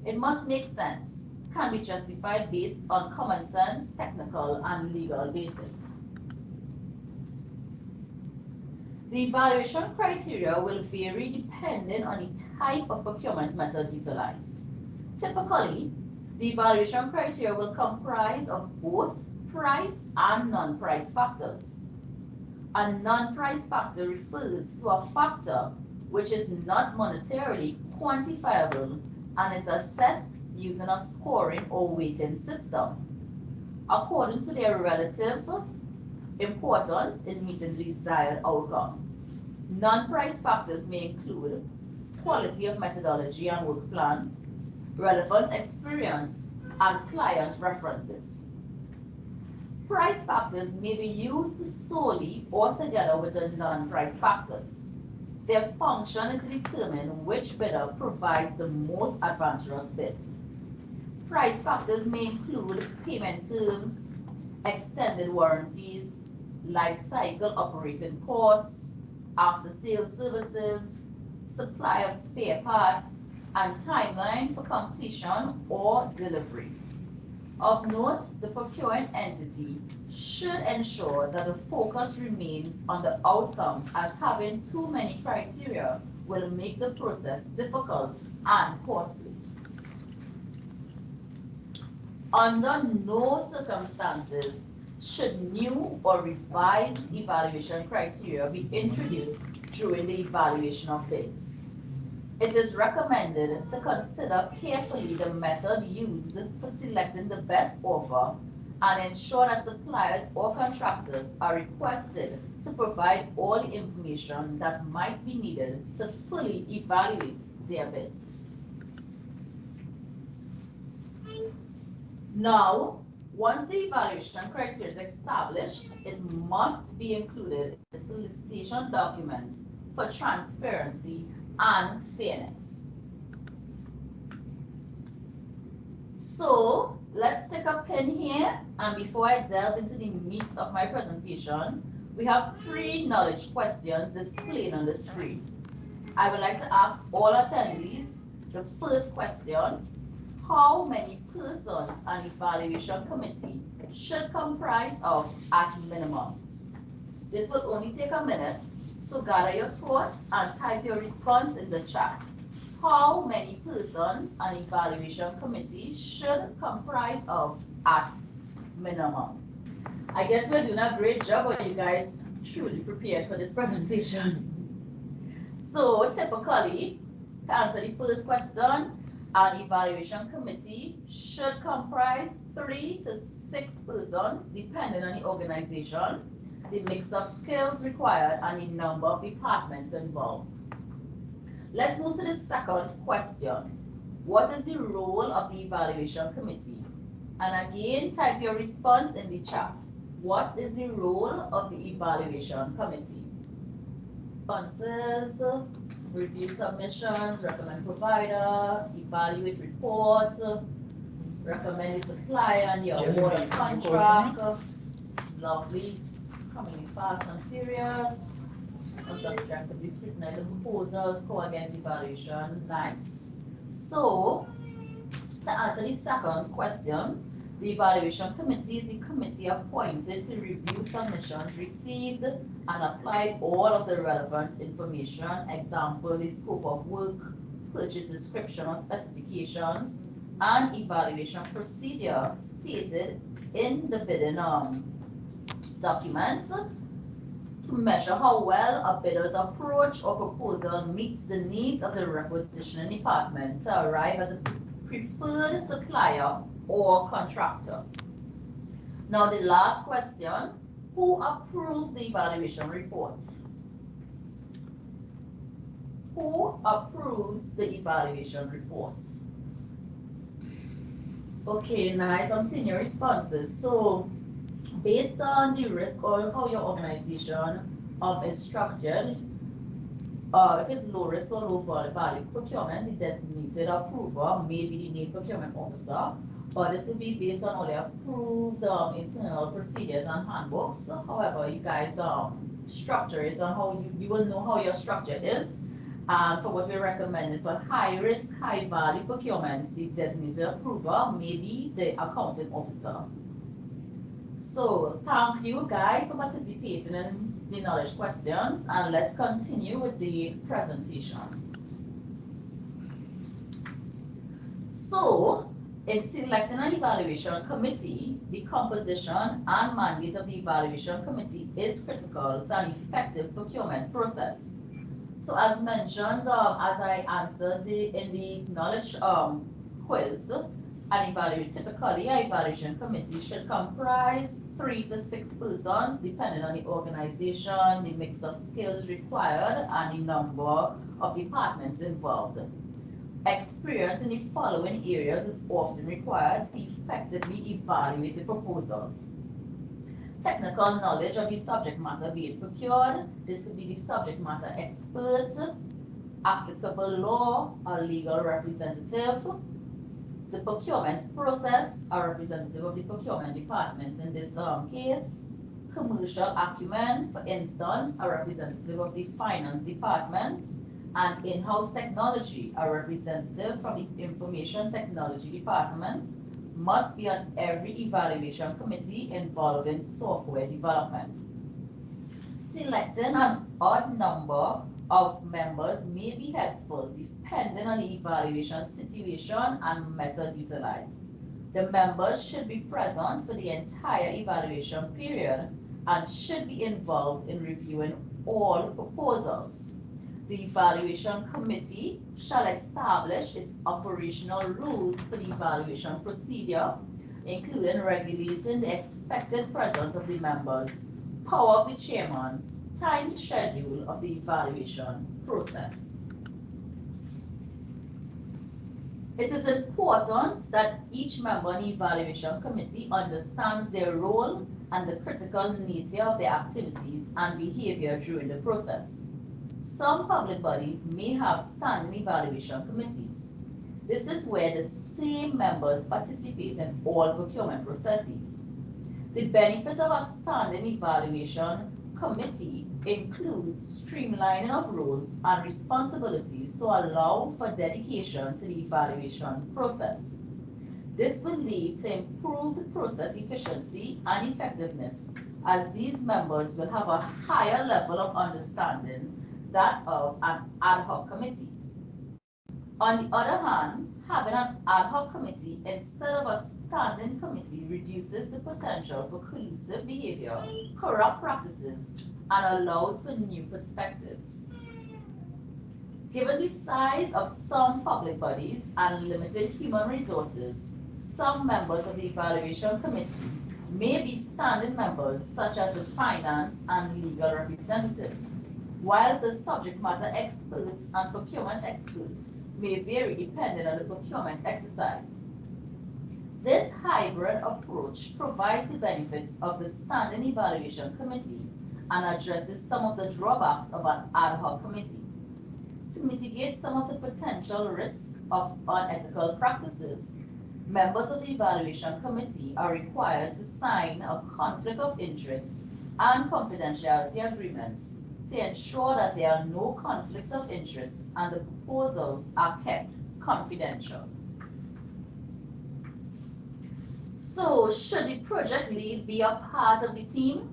it must make sense, can be justified based on common sense, technical, and legal basis. The evaluation criteria will vary depending on the type of procurement method utilized. Typically, the evaluation criteria will comprise of both price and non-price factors. A non-price factor refers to a factor which is not monetarily quantifiable and is assessed using a scoring or weighting system according to their relative importance in meeting the desired outcome. Non-price factors may include quality of methodology and work plan, relevant experience, and client references. Price factors may be used solely or together with the non-price factors. Their function is to determine which bidder provides the most advantageous bid. Price factors may include payment terms, extended warranties, life cycle operating costs, after-sales services, supply of spare parts, and timeline for completion or delivery. Of note, the procuring entity should ensure that the focus remains on the outcome, as having too many criteria will make the process difficult and costly. Under no circumstances should new or revised evaluation criteria be introduced during the evaluation of bids. It is recommended to consider carefully the method used for selecting the best offer and ensure that suppliers or contractors are requested to provide all the information that might be needed to fully evaluate their bids. Now, once the evaluation criteria is established, it must be included in the solicitation document for transparency and fairness. So let's take a pen here, and before I delve into the meat of my presentation, we have 3 knowledge questions displayed on the screen. I would like to ask all attendees the first question: how many persons an evaluation committee should comprise of at minimum? This will only take a minute, so gather your thoughts and type your response in the chat. How many persons an evaluation committee should comprise of at minimum? I guess we're doing a great job. Are you guys truly prepared for this presentation? So typically, to answer the first question, an evaluation committee should comprise 3 to 6 persons, depending on the organization, the mix of skills required, and the number of departments involved. Let's move to the second question. What is the role of the evaluation committee? And again, type your response in the chat. What is the role of the evaluation committee? Responses: review submissions, recommend provider, evaluate report, recommend the supplier and the award of contract. Lovely. Coming in fast and furious. Subjectively scrutinize the proposals, score against evaluation. Nice. So, to answer the second question, the evaluation committee is the committee appointed to review submissions received and apply all of the relevant information, example, the scope of work, purchase description or specifications, and evaluation procedure stated in the bidding document to measure how well a bidder's approach or proposal meets the needs of the requisitioning department to arrive at the preferred supplier or contractor. Now the last question: who approves the evaluation report? Who approves the evaluation report? Okay, nice. I'm seeing your responses. So based on the risk or how your organization is structured, if it's low risk or low value procurement, the designated approver may be the named procurement officer, but this will be based on all the approved internal procedures and handbooks. However, you guys structure it on how you will know how your structure is. For what we recommended for high risk, high value procurements, the designated approver may be the accounting officer. So thank you guys for participating in the knowledge questions, and let's continue with the presentation. So in selecting an evaluation committee, the composition and mandate of the evaluation committee is critical to an effective procurement process. So as mentioned, as I answered in the knowledge quiz, typically an evaluation committee should comprise 3 to 6 persons, depending on the organization, the mix of skills required, and the number of departments involved. Experience in the following areas is often required to effectively evaluate the proposals: technical knowledge of the subject matter being procured. This could be the subject matter expert, applicable law, or legal representative, the procurement process, a representative of the procurement department in this case, commercial acumen, for instance, a representative of the finance department, and in-house technology, a representative from the information technology department, must be on every evaluation committee involved in software development. Selecting an odd number of members may be helpful depending on the evaluation situation and method utilized. The members should be present for the entire evaluation period and should be involved in reviewing all proposals. The evaluation committee shall establish its operational rules for the evaluation procedure, including regulating the expected presence of the members, power of the chairman, time schedule of the evaluation process. It is important that each member in the evaluation committee understands their role and the critical nature of their activities and behavior during the process. Some public bodies may have standing evaluation committees. This is where the same members participate in all procurement processes. The benefit of a standing evaluation committee includes streamlining of roles and responsibilities to allow for dedication to the evaluation process. This will lead to improved process efficiency and effectiveness, as these members will have a higher level of understanding that of an ad hoc committee. On the other hand, having an ad hoc committee instead of a standing committee reduces the potential for collusive behavior, corrupt practices, and allows for new perspectives. Given the size of some public bodies and limited human resources, some members of the evaluation committee may be standing members, such as the finance and legal representatives, whilst the subject matter experts and procurement experts may vary depending on the procurement exercise. This hybrid approach provides the benefits of the standing evaluation committee and addresses some of the drawbacks of an ad hoc committee. To mitigate some of the potential risks of unethical practices, members of the evaluation committee are required to sign a conflict of interest and confidentiality agreements to ensure that there are no conflicts of interest and the proposals are kept confidential. So, should the project lead be a part of the team?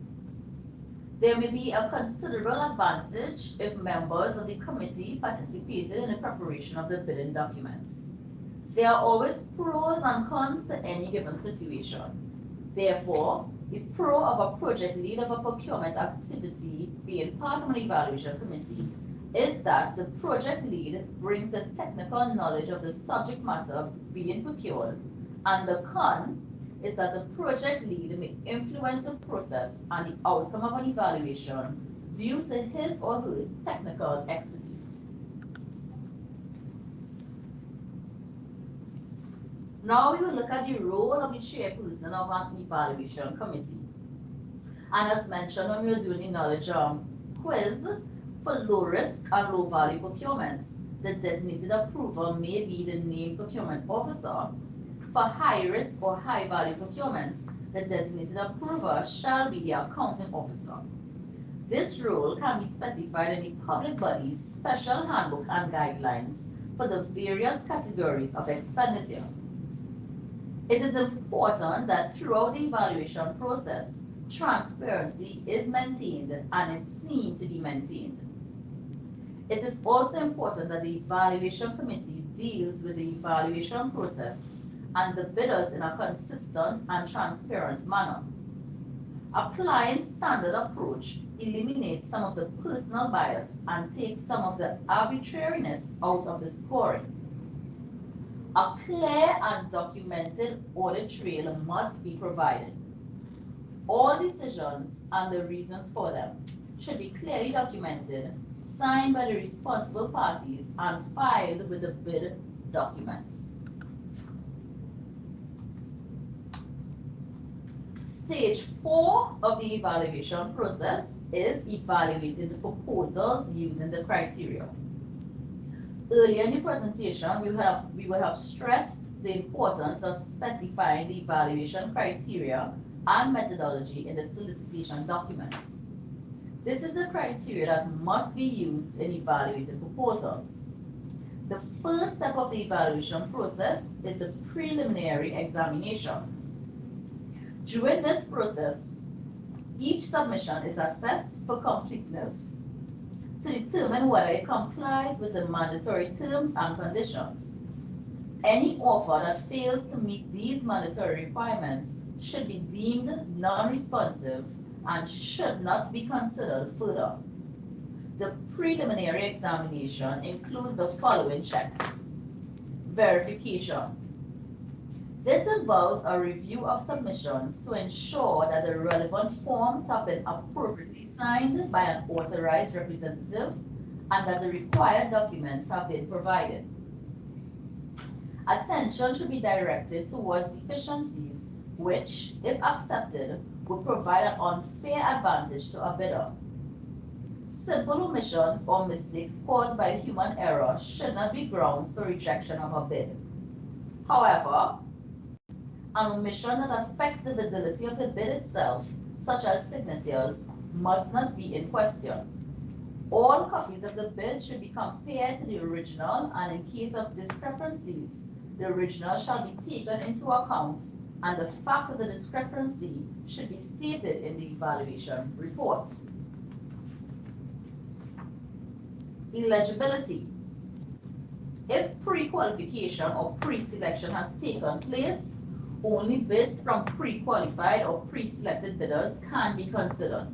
There may be a considerable advantage if members of the committee participated in the preparation of the bidding documents. There are always pros and cons to any given situation. Therefore, the pro of a project lead of a procurement activity being part of an evaluation committee is that the project lead brings the technical knowledge of the subject matter being procured, and the con is that the project lead may influence the process and the outcome of an evaluation due to his or her technical expertise. Now we will look at the role of the chairperson of an evaluation committee. And as mentioned when we were doing the knowledge quiz, for low risk and low value procurements, the designated approver may be the named procurement officer. For high risk or high value procurements, the designated approver shall be the accounting officer. This role can be specified in the public body's special handbook and guidelines for the various categories of expenditure. It is important that throughout the evaluation process, transparency is maintained and is seen to be maintained. It is also important that the evaluation committee deals with the evaluation process and the bidders in a consistent and transparent manner. Applying standard approach eliminates some of the personal bias and takes some of the arbitrariness out of the scoring. A clear and documented audit trail must be provided. All decisions and the reasons for them should be clearly documented, signed by the responsible parties, and filed with the bid documents. Stage 4 of the evaluation process is evaluating the proposals using the criteria. Earlier in the presentation, we will have stressed the importance of specifying the evaluation criteria and methodology in the solicitation documents. This is the criteria that must be used in evaluating proposals. The first step of the evaluation process is the preliminary examination. During this process, each submission is assessed for completeness to determine whether it complies with the mandatory terms and conditions. Any offer that fails to meet these mandatory requirements should be deemed non-responsive and should not be considered further. The preliminary examination includes the following checks. Verification. This involves a review of submissions to ensure that the relevant forms have been appropriately signed by an authorized representative and that the required documents have been provided. Attention should be directed towards deficiencies which, if accepted, would provide an unfair advantage to a bidder. Simple omissions or mistakes caused by human error should not be grounds for rejection of a bid. However, an omission that affects the validity of the bid itself, such as signatures, must not be in question. All copies of the bid should be compared to the original, and in case of discrepancies, the original shall be taken into account, and the fact of the discrepancy should be stated in the evaluation report. Eligibility. If pre-qualification or pre-selection has taken place, only bids from pre-qualified or pre-selected bidders can be considered.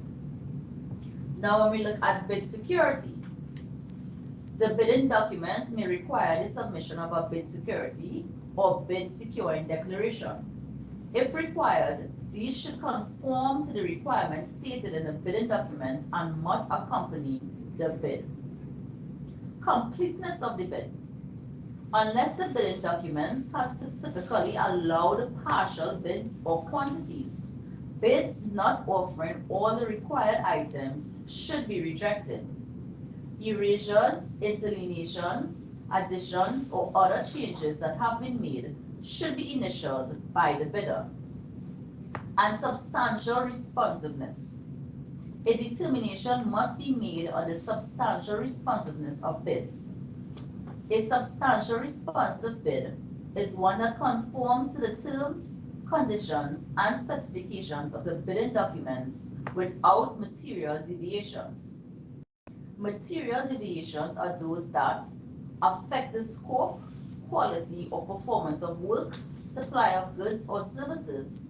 Now when we look at bid security, the bidding documents may require the submission of a bid security or bid securing declaration. If required, these should conform to the requirements stated in the bidding document and must accompany the bid. Completeness of the bid. Unless the bidding documents have specifically allowed partial bids or quantities, bids not offering all the required items should be rejected. Erasures, interlineations, additions, or other changes that have been made should be initialed by the bidder. And substantial responsiveness. A determination must be made on the substantial responsiveness of bids. A substantial responsive bid is one that conforms to the terms, conditions, and specifications of the bidding documents without material deviations. Material deviations are those that affect the scope, quality, or performance of work, supply of goods or services,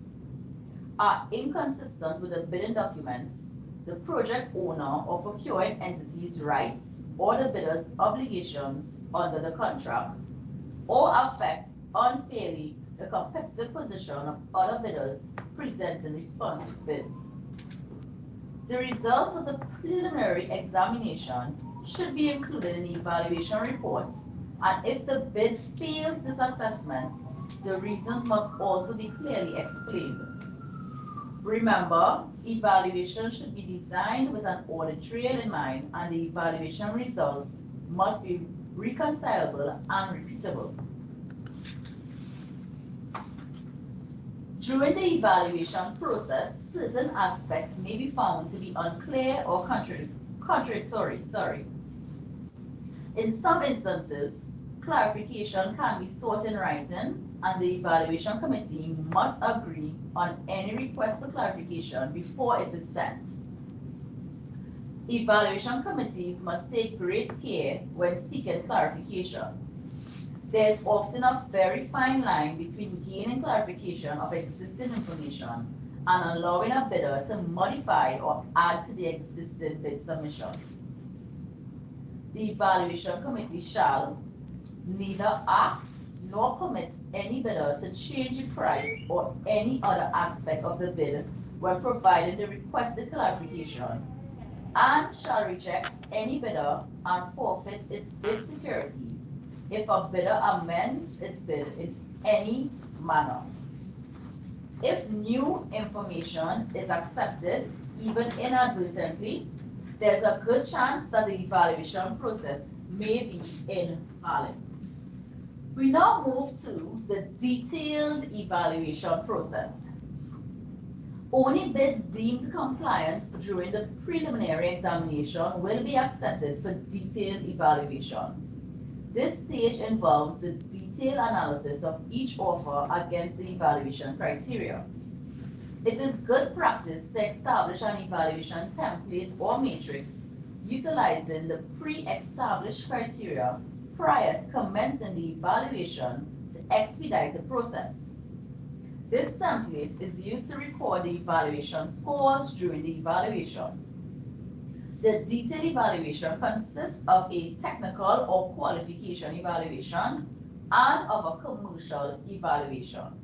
are inconsistent with the bidding documents, the project owner or procuring entity's rights, or the bidder's obligations under the contract, or affect unfairly the competitive position of other bidders presenting responsive bids. The results of the preliminary examination should be included in the evaluation report, and if the bid fails this assessment, the reasons must also be clearly explained. Remember, evaluation should be designed with an audit trail in mind, and the evaluation results must be reconcilable and repeatable. During the evaluation process, certain aspects may be found to be unclear or contradictory. In some instances, clarification can be sought in writing, and the evaluation committee must agree on any request for clarification before it is sent. Evaluation committees must take great care when seeking clarification. There is often a very fine line between gaining clarification of existing information and allowing a bidder to modify or add to the existing bid submission. The evaluation committee shall neither ask nor permit any bidder to change the price or any other aspect of the bid when providing the requested clarification, and shall reject any bidder and forfeit its bid security if a bidder amends its bid in any manner. If new information is accepted, even inadvertently, there's a good chance that the evaluation process may be invalid. We now move to the detailed evaluation process. Only bids deemed compliant during the preliminary examination will be accepted for detailed evaluation. This stage involves the detailed analysis of each offer against the evaluation criteria. It is good practice to establish an evaluation template or matrix utilizing the pre-established criteria prior to commencing the evaluation to expedite the process. This template is used to record the evaluation scores during the evaluation. The detailed evaluation consists of a technical or qualification evaluation and of a commercial evaluation.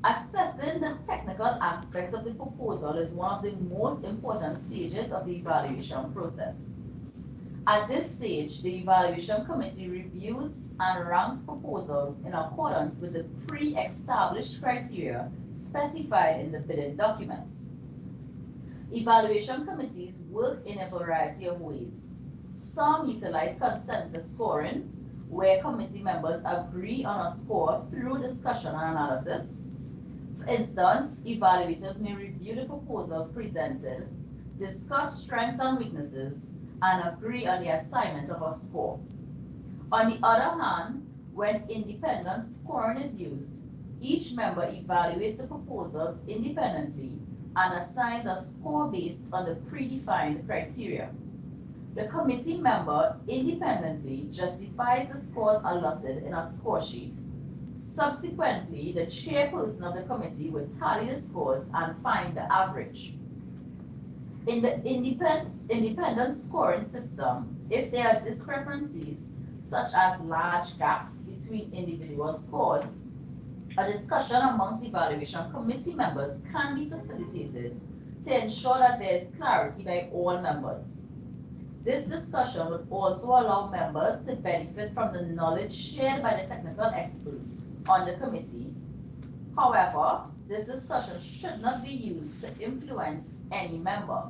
Assessing the technical aspects of the proposal is one of the most important stages of the evaluation process. At this stage, the evaluation committee reviews and ranks proposals in accordance with the pre-established criteria specified in the bidding documents. Evaluation committees work in a variety of ways. Some utilize consensus scoring, where committee members agree on a score through discussion and analysis. For instance, evaluators may review the proposals presented, discuss strengths and weaknesses, and agree on the assignment of a score. On the other hand, when independent scoring is used, each member evaluates the proposals independently and assigns a score based on the predefined criteria. The committee member independently justifies the scores allotted in a score sheet. Subsequently, the chairperson of the committee would tally the scores and find the average. In the independent scoring system, if there are discrepancies, such as large gaps between individual scores, a discussion amongst evaluation committee members can be facilitated to ensure that there is clarity by all members. This discussion would also allow members to benefit from the knowledge shared by the technical experts on the committee. However, this discussion should not be used to influence any member.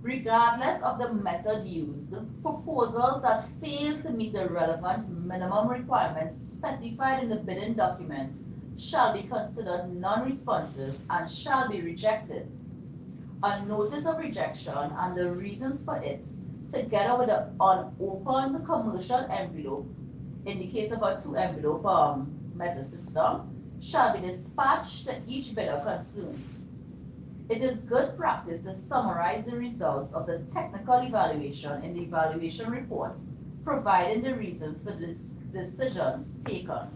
Regardless of the method used, proposals that fail to meet the relevant minimum requirements specified in the bidding document shall be considered non-responsive and shall be rejected. A notice of rejection and the reasons for it, together with an unopened commercial envelope, in the case of a 2-envelope method system, shall be dispatched to each bidder concerned. It is good practice to summarize the results of the technical evaluation in the evaluation report, providing the reasons for decisions taken.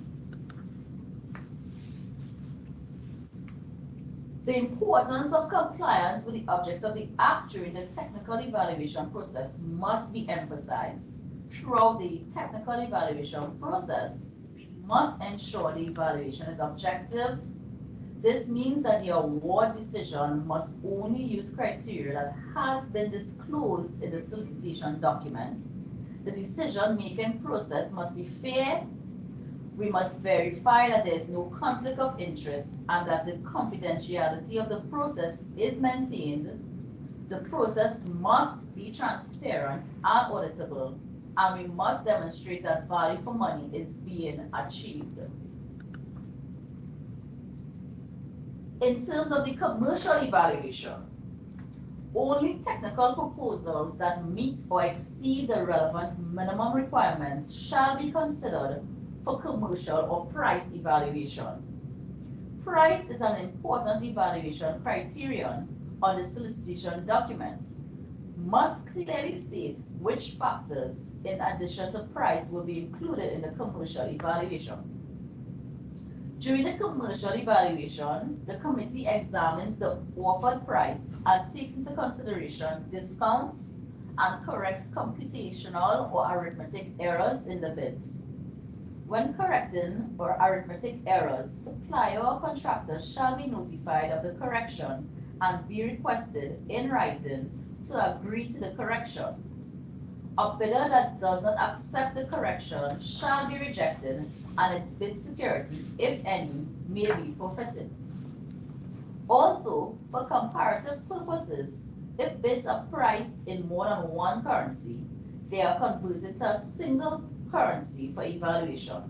The importance of compliance with the objects of the Act during the technical evaluation process must be emphasized. Throughout the technical evaluation process, must ensure the evaluation is objective. This means that the award decision must only use criteria that has been disclosed in the solicitation document. The decision-making process must be fair. We must verify that there is no conflict of interest and that the confidentiality of the process is maintained. The process must be transparent and auditable, and we must demonstrate that value for money is being achieved. In terms of the commercial evaluation, only technical proposals that meet or exceed the relevant minimum requirements shall be considered for commercial or price evaluation. Price is an important evaluation criterion on the solicitation document. Must clearly state which factors, in addition to price, will be included in the commercial evaluation. During the commercial evaluation, the committee examines the offered price and takes into consideration discounts and corrects computational or arithmetic errors in the bids. When correcting or arithmetic errors, supplier or contractor shall be notified of the correction and be requested in writing to agree to the correction. A bidder that does not accept the correction shall be rejected and its bid security, if any, may be forfeited. Also, for comparative purposes, if bids are priced in more than one currency, they are converted to a single currency for evaluation.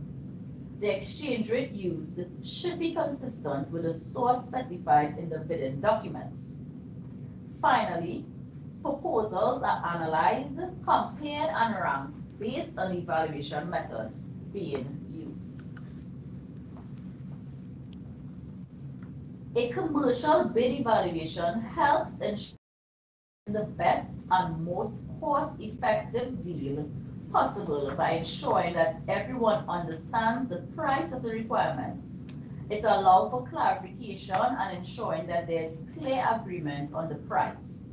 The exchange rate used should be consistent with the source specified in the bidding documents. Finally, proposals are analyzed, compared, and ranked based on the evaluation method being used. A commercial bid evaluation helps ensure the best and most cost-effective deal possible by ensuring that everyone understands the price of the requirements. It allows for clarification and ensuring that there is clear agreement on the price.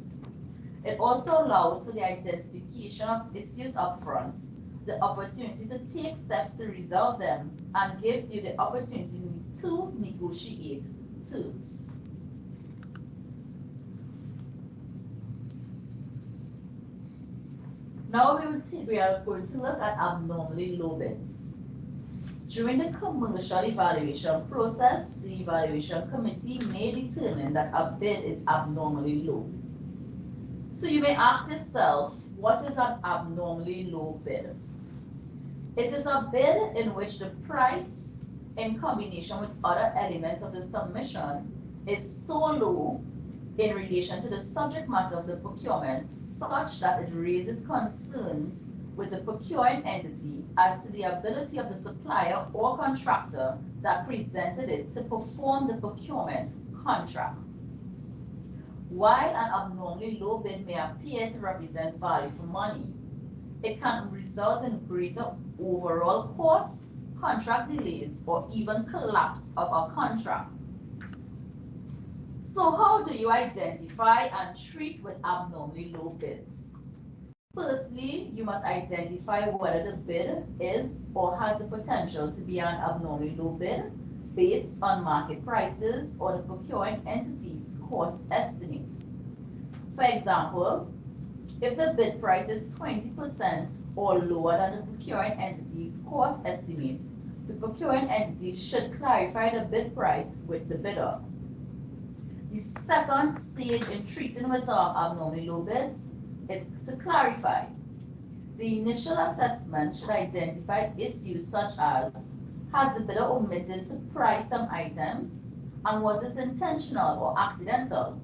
It also allows for the identification of issues upfront, the opportunity to take steps to resolve them, and gives you the opportunity to negotiate terms. Now we are going to look at abnormally low bids. During the commercial evaluation process, the evaluation committee may determine that a bid is abnormally low. So you may ask yourself, What is an abnormally low bid? It is a bid in which the price, in combination with other elements of the submission, is so low in relation to the subject matter of the procurement such that it raises concerns with the procuring entity as to the ability of the supplier or contractor that presented it to perform the procurement contract. While an abnormally low bid may appear to represent value for money, it can result in greater overall costs, contract delays, or even collapse of a contract. So how do you identify and treat with abnormally low bids? Firstly, you must identify whether the bid is or has the potential to be an abnormally low bid based on market prices or the procuring entity's cost estimate. For example, if the bid price is 20% or lower than the procuring entity's cost estimate, the procuring entity should clarify the bid price with the bidder. The second stage in treating with abnormally low bids is to clarify. The initial assessment should identify issues such as, has the bidder omitted to price some items, and was this intentional or accidental?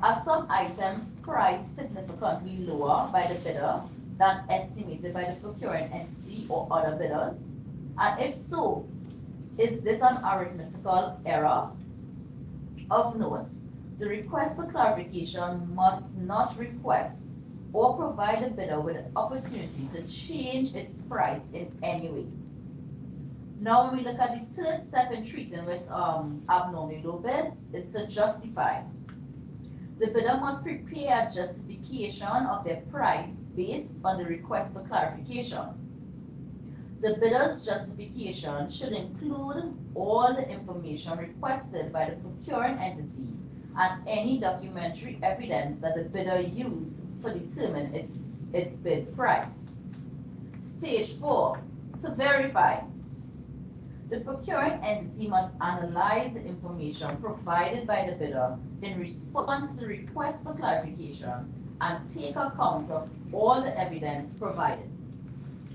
Are some items priced significantly lower by the bidder than estimated by the procuring entity or other bidders? And if so, is this an arithmetical error? Of note, the request for clarification must not request or provide the bidder with an opportunity to change its price in any way. Now, when we look at the third step in treating with abnormally low bids, is to justify. The bidder must prepare a justification of their price based on the request for clarification. The bidder's justification should include all the information requested by the procuring entity and any documentary evidence that the bidder used to determine its bid price. Stage 4, to verify. The procuring entity must analyze the information provided by the bidder in response to the request for clarification and take account of all the evidence provided.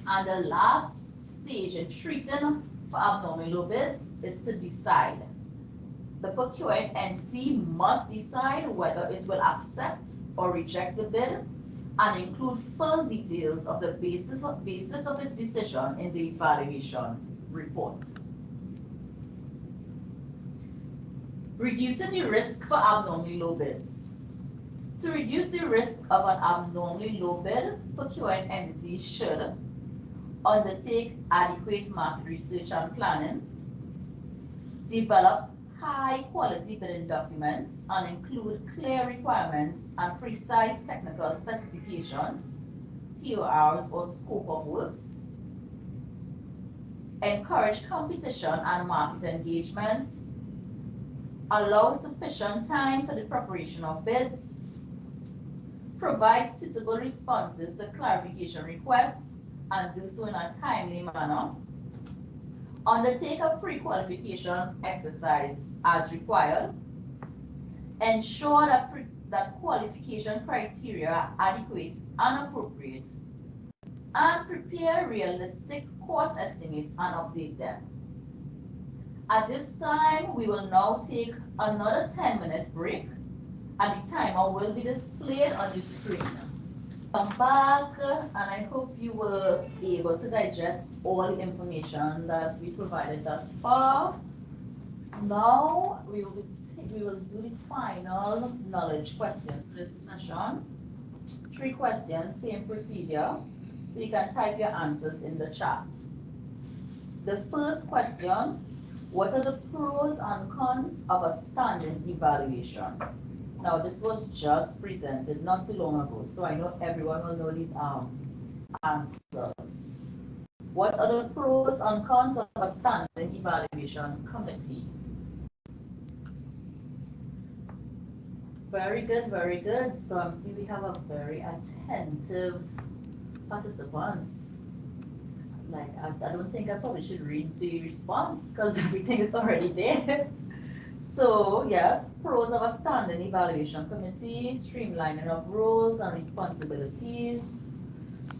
And the last stage in treating for abnormally low bids is to decide. The procuring entity must decide whether it will accept or reject the bid and include full details of the basis of its decision in the evaluation report. Reducing the risk for abnormally low bids. To reduce the risk of an abnormally low bid, procuring entities should undertake adequate market research and planning, develop high-quality bidding documents and include clear requirements and precise technical specifications, TORs or scope of works, encourage competition and market engagement, allow sufficient time for the preparation of bids, provide suitable responses to clarification requests and do so in a timely manner, undertake a pre-qualification exercise as required, ensure that qualification criteria are adequate and appropriate, and prepare realistic cost estimates and update them. At this time, we will now take another 10-minute break, and the timer will be displayed on the screen. Come back, and I hope you were able to digest all the information that we provided thus far. Now, we will do the final knowledge questions for this session. 3 questions, same procedure, so you can type your answers in the chat. The first question, what are the pros and cons of a standing evaluation? Now, this was just presented not too long ago, so I know everyone will know these answers. What are the pros and cons of a standing evaluation committee? Very good, very good. So I'm seeing we have a very attentive participants. Like, I don't think I probably should read the response because everything is already there. So yes, pros of a standing evaluation committee, streamlining of roles and responsibilities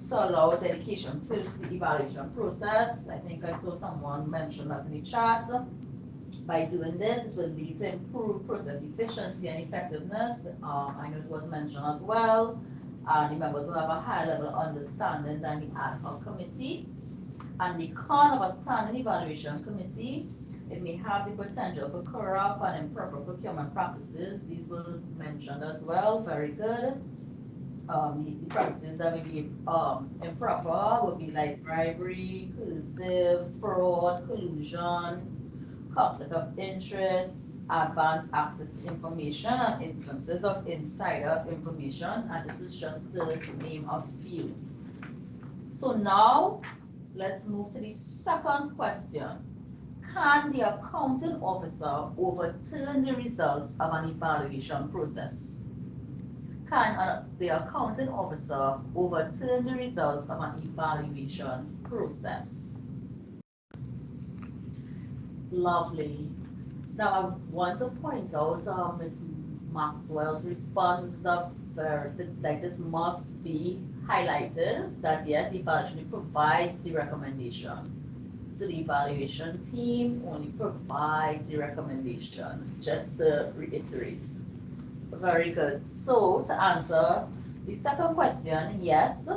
to allow dedication to the evaluation process. I think I saw someone mention that in the chat. By doing this, it will lead to improved process efficiency and effectiveness. I know it was mentioned as well. The members will have a high level of understanding than the ad hoc committee. And the con of a standing evaluation committee, it may have the potential for corrupt and improper procurement practices. These were mentioned as well. Very good. The practices that may be improper would be like bribery, collusive, fraud, collusion, conflict of interest, advanced access to information, and instances of insider information. And this is just to name a few. So now, let's move to the second question. Can the accounting officer overturn the results of an evaluation process? Can the accounting officer overturn the results of an evaluation process? Lovely. Now, I want to point out Ms. Maxwell's response is like this must be highlighted that yes, evaluation provides the recommendation. So the evaluation team only provides the recommendation, just to reiterate. Very good. So to answer the second question, yes,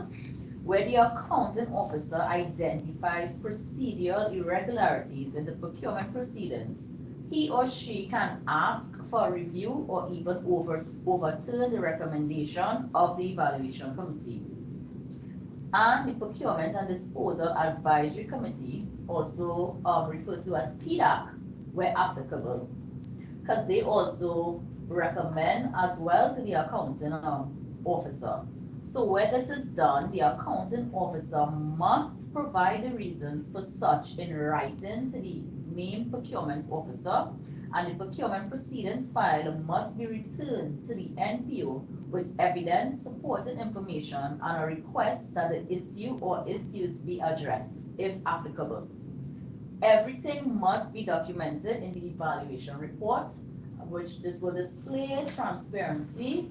where the accounting officer identifies procedural irregularities in the procurement proceedings, he or she can ask for a review or even overturn the recommendation of the evaluation committee. And the Procurement and Disposal Advisory Committee, also referred to as PDAC, where applicable, because they also recommend as well to the accounting officer. So where this is done, the accounting officer must provide the reasons for such in writing to the named procurement officer, and the procurement proceedings file must be returned to the NPO with evidence, supporting information, and a request that the issue or issues be addressed, if applicable. Everything must be documented in the evaluation report, which this will display transparency.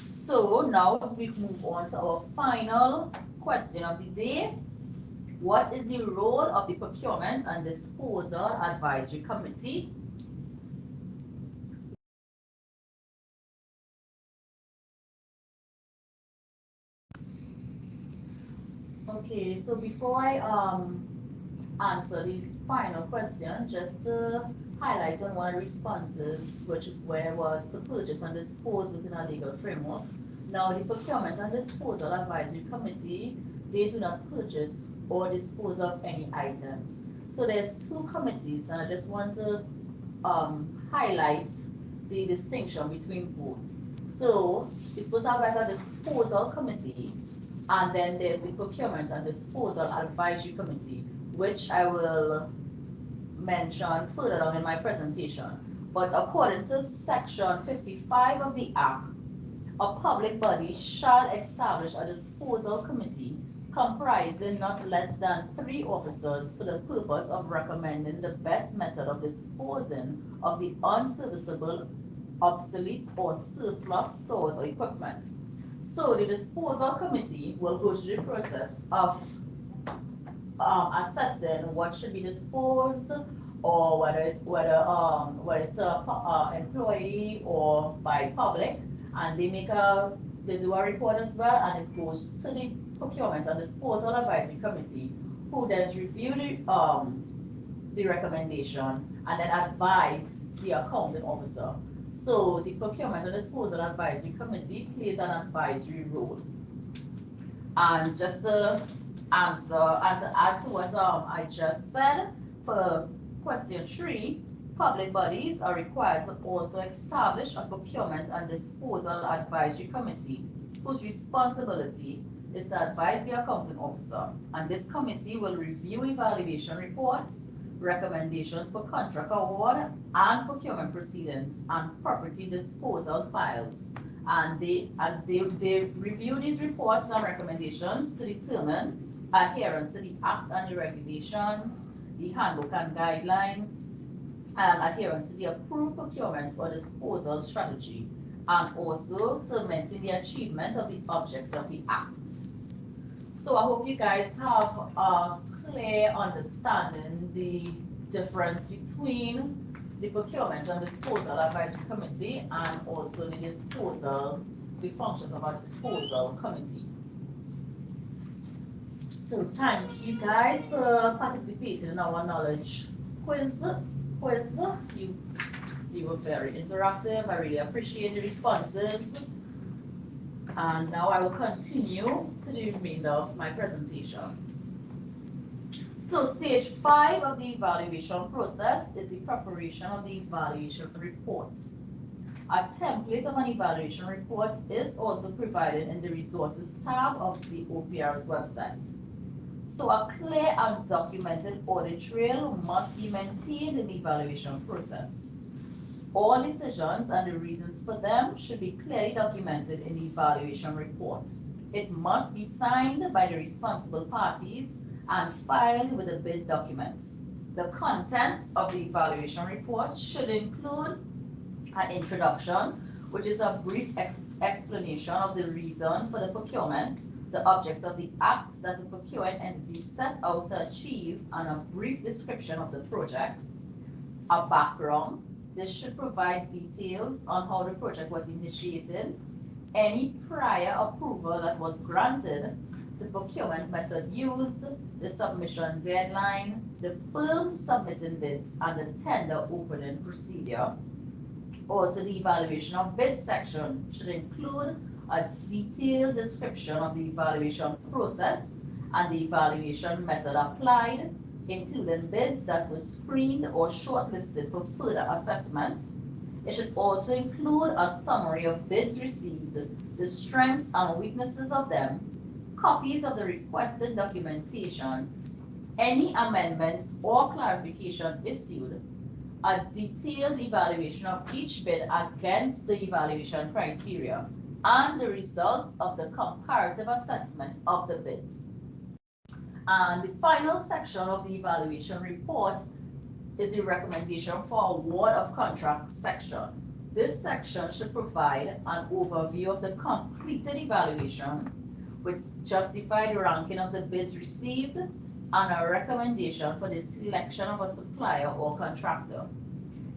So now we move on to our final question of the day. What is the role of the Procurement and Disposal Advisory Committee? Okay, so before I answer the final question, just to highlight on one of the responses, where was to purchase and dispose within a legal framework. Now, the Procurement and Disposal Advisory Committee, they do not purchase or dispose of any items. So there's two committees, and I just want to highlight the distinction between both. So it's supposed to have like a disposal committee, and then there's the Procurement and Disposal Advisory Committee, which I will mention further on in my presentation. But according to Section 55 of the Act, a public body shall establish a disposal committee comprising not less than 3 officers for the purpose of recommending the best method of disposing of the unserviceable, obsolete, or surplus stores or equipment. So the disposal committee will go through the process of assessing what should be disposed, or whether it's an employee or by public, and they do a report as well, and it goes to the Procurement and Disposal Advisory Committee, who then review the recommendation and then advise the accounting officer. So the Procurement and Disposal Advisory Committee plays an advisory role. And just to answer and to add to what I just said, for question 3, public bodies are required to also establish a Procurement and Disposal Advisory Committee, whose responsibility is to advise the accounting officer. And this committee will review evaluation reports, recommendations for contract award and procurement proceedings, and property disposal files. And they review these reports and recommendations to determine adherence to the Act and the regulations, the handbook and guidelines, and adherence to the approved procurement or disposal strategy, and also to maintain the achievement of the objects of the Act. So I hope you guys have a clear understanding the difference between the Procurement and Disposal Advisory Committee and also the functions of a disposal committee. So thank you guys for participating in our knowledge quiz. You were very interactive. I really appreciate the responses. And now I will continue to the remainder of my presentation. So stage 5 of the evaluation process is the preparation of the evaluation report. A template of an evaluation report is also provided in the resources tab of the OPR's website. So a clear and documented audit trail must be maintained in the evaluation process. All decisions and the reasons for them should be clearly documented in the evaluation report. It must be signed by the responsible parties and filed with the bid documents. The contents of the evaluation report should include an introduction, which is a brief explanation of the reason for the procurement, the objects of the act that the procuring entity set out to achieve, and a brief description of the project. A background. This should provide details on how the project was initiated, any prior approval that was granted, the procurement method used, the submission deadline, the firm submitting bids, and the tender opening procedure. Also, the evaluation of bids section should include a detailed description of the evaluation process and the evaluation method applied, including bids that were screened or shortlisted for further assessment. It should also include a summary of bids received, the strengths and weaknesses of them, copies of the requested documentation, any amendments or clarification issued, a detailed evaluation of each bid against the evaluation criteria, and the results of the comparative assessment of the bids. And the final section of the evaluation report is the recommendation for award of contract section. This section should provide an overview of the completed evaluation, which justify the ranking of the bids received, and a recommendation for the selection of a supplier or contractor.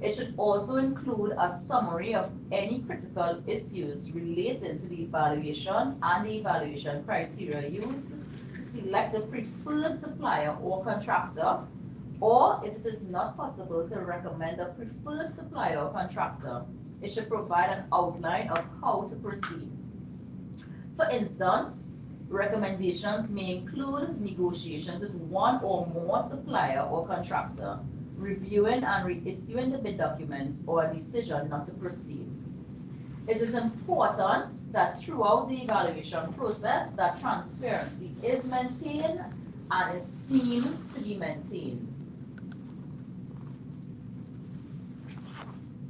It should also include a summary of any critical issues relating to the evaluation and the evaluation criteria used to select the preferred supplier or contractor, or if it is not possible to recommend a preferred supplier or contractor, it should provide an outline of how to proceed. For instance, recommendations may include negotiations with one or more supplier or contractor, reviewing and reissuing the bid documents, or a decision not to proceed. It is important that throughout the evaluation process that transparency is maintained and is seen to be maintained.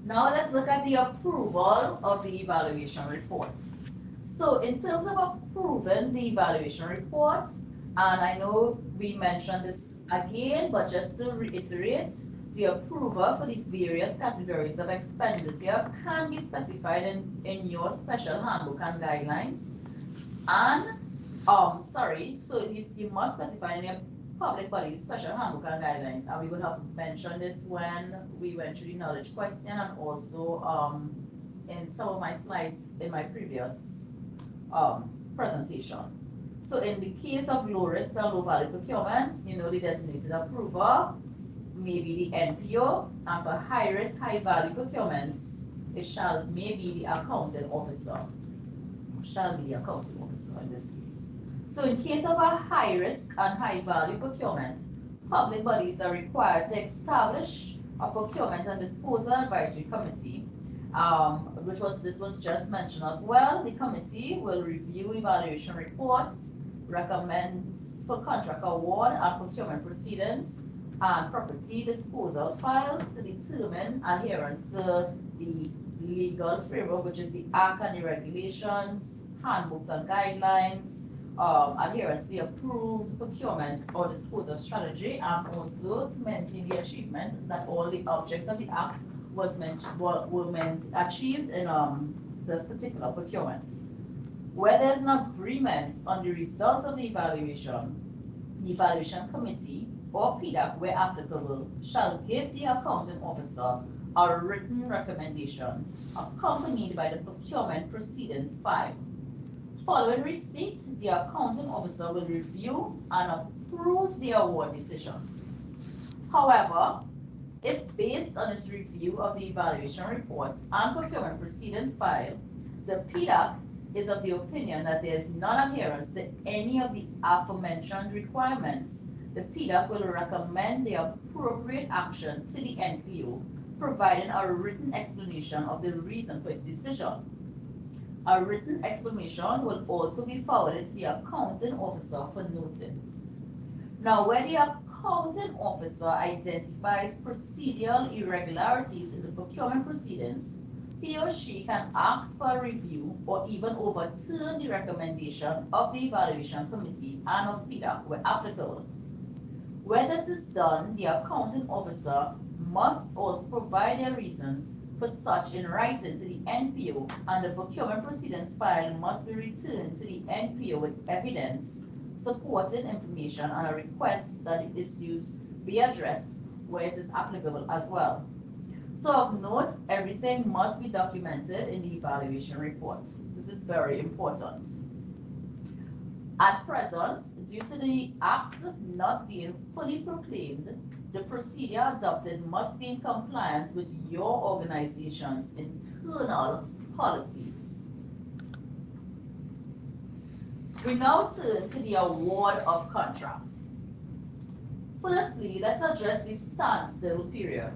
Now let's look at the approval of the evaluation report. So in terms of approving the evaluation report, and I know we mentioned this again, but just to reiterate, the approval for the various categories of expenditure can be specified in your special handbook and guidelines. And, so you must specify in your public body's special handbook and guidelines. And we would have mentioned this when we went through the knowledge question, and also in some of my slides in my previous presentation. So in the case of low risk and low value procurement, the designated approver may be the NPO, and for high risk, high value procurements, it may be the accounting officer. In this case. So in case of a high risk and high value procurement, public bodies are required to establish a procurement and disposal advisory committee, this was just mentioned as well. The committee will review evaluation reports, recommend for contract award and procurement proceedings, and property disposal files to determine adherence to the legal framework, which is the Act and the regulations, handbooks and guidelines, adherence to the approved procurement or disposal strategy, and also to maintain the achievement that all the objects of the act were achieved in this particular procurement. Where there's an agreement on the results of the evaluation committee or PDAC, where applicable, shall give the accounting officer a written recommendation accompanied by the procurement proceedings file. Following receipt, the accounting officer will review and approve the award decision. However, if based on its review of the evaluation report and procurement proceedings file, the PDAC is of the opinion that there is non-adherence to any of the aforementioned requirements, the PDAC will recommend the appropriate action to the NPO, providing a written explanation of the reason for its decision. A written explanation will also be forwarded to the accounting officer for noting. Now, where the accounting officer identifies procedural irregularities in the procurement proceedings, he or she can ask for a review or even overturn the recommendation of the evaluation committee and of PDAC where applicable. Where this is done, the accounting officer must also provide their reasons for such in writing to the NPO, and the procurement proceedings file must be returned to the NPO with evidence, supporting information, and a request that the issues be addressed where it is applicable as well. So of note, everything must be documented in the evaluation report. This is very important. At present, due to the Act not being fully proclaimed, the procedure adopted must be in compliance with your organization's internal policies. We now turn to the award of contract. Firstly, let's address the standstill period.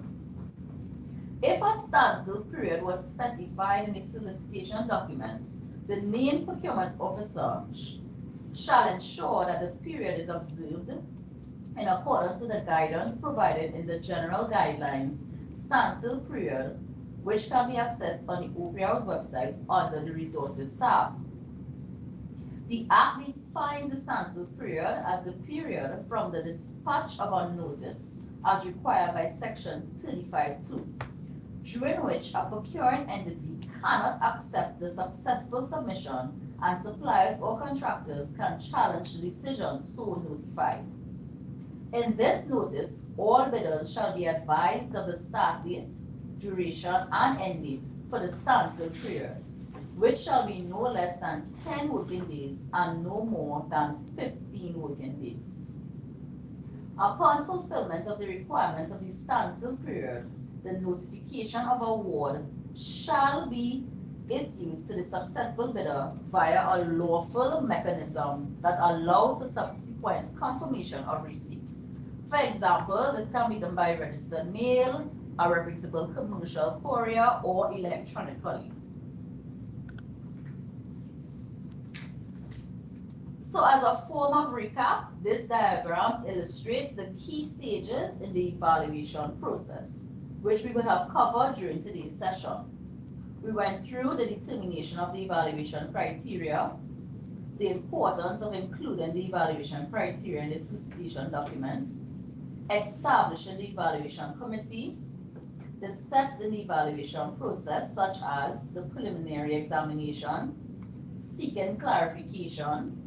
If a standstill period was specified in the solicitation documents, the named procurement officer shall ensure that the period is observed in accordance with the guidance provided in the general guidelines standstill period, which can be accessed on the OPR's website under the resources tab. The Act defines the standstill period as the period from the dispatch of a notice as required by section 35(2), during which a procuring entity cannot accept the successful submission and suppliers or contractors can challenge the decision so notified. In this notice, all bidders shall be advised of the start date, duration, and end date for the standstill period, which shall be no less than 10 working days and no more than 15 working days. Upon fulfillment of the requirements of the standstill period, the notification of award shall be issued to the successful bidder via a lawful mechanism that allows the subsequent confirmation of receipt. For example, this can be done by registered mail, a reputable commercial courier, or electronically. So as a form of recap, this diagram illustrates the key stages in the evaluation process, which we will have covered during today's session. We went through the determination of the evaluation criteria, the importance of including the evaluation criteria in the solicitation document, establishing the evaluation committee, the steps in the evaluation process such as the preliminary examination, seeking clarification,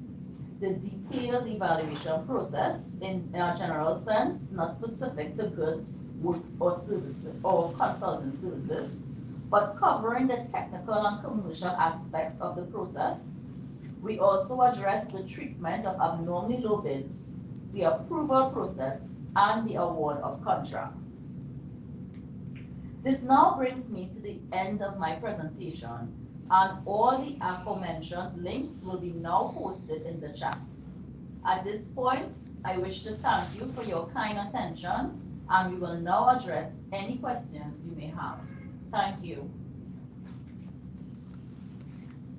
the detailed evaluation process in a general sense, not specific to goods, works, or services or consulting services, but covering the technical and commercial aspects of the process. We also address the treatment of abnormally low bids, the approval process, and the award of contract. This now brings me to the end of my presentation, and all the aforementioned links will be now posted in the chat. At this point, I wish to thank you for your kind attention, and we will now address any questions you may have. Thank you.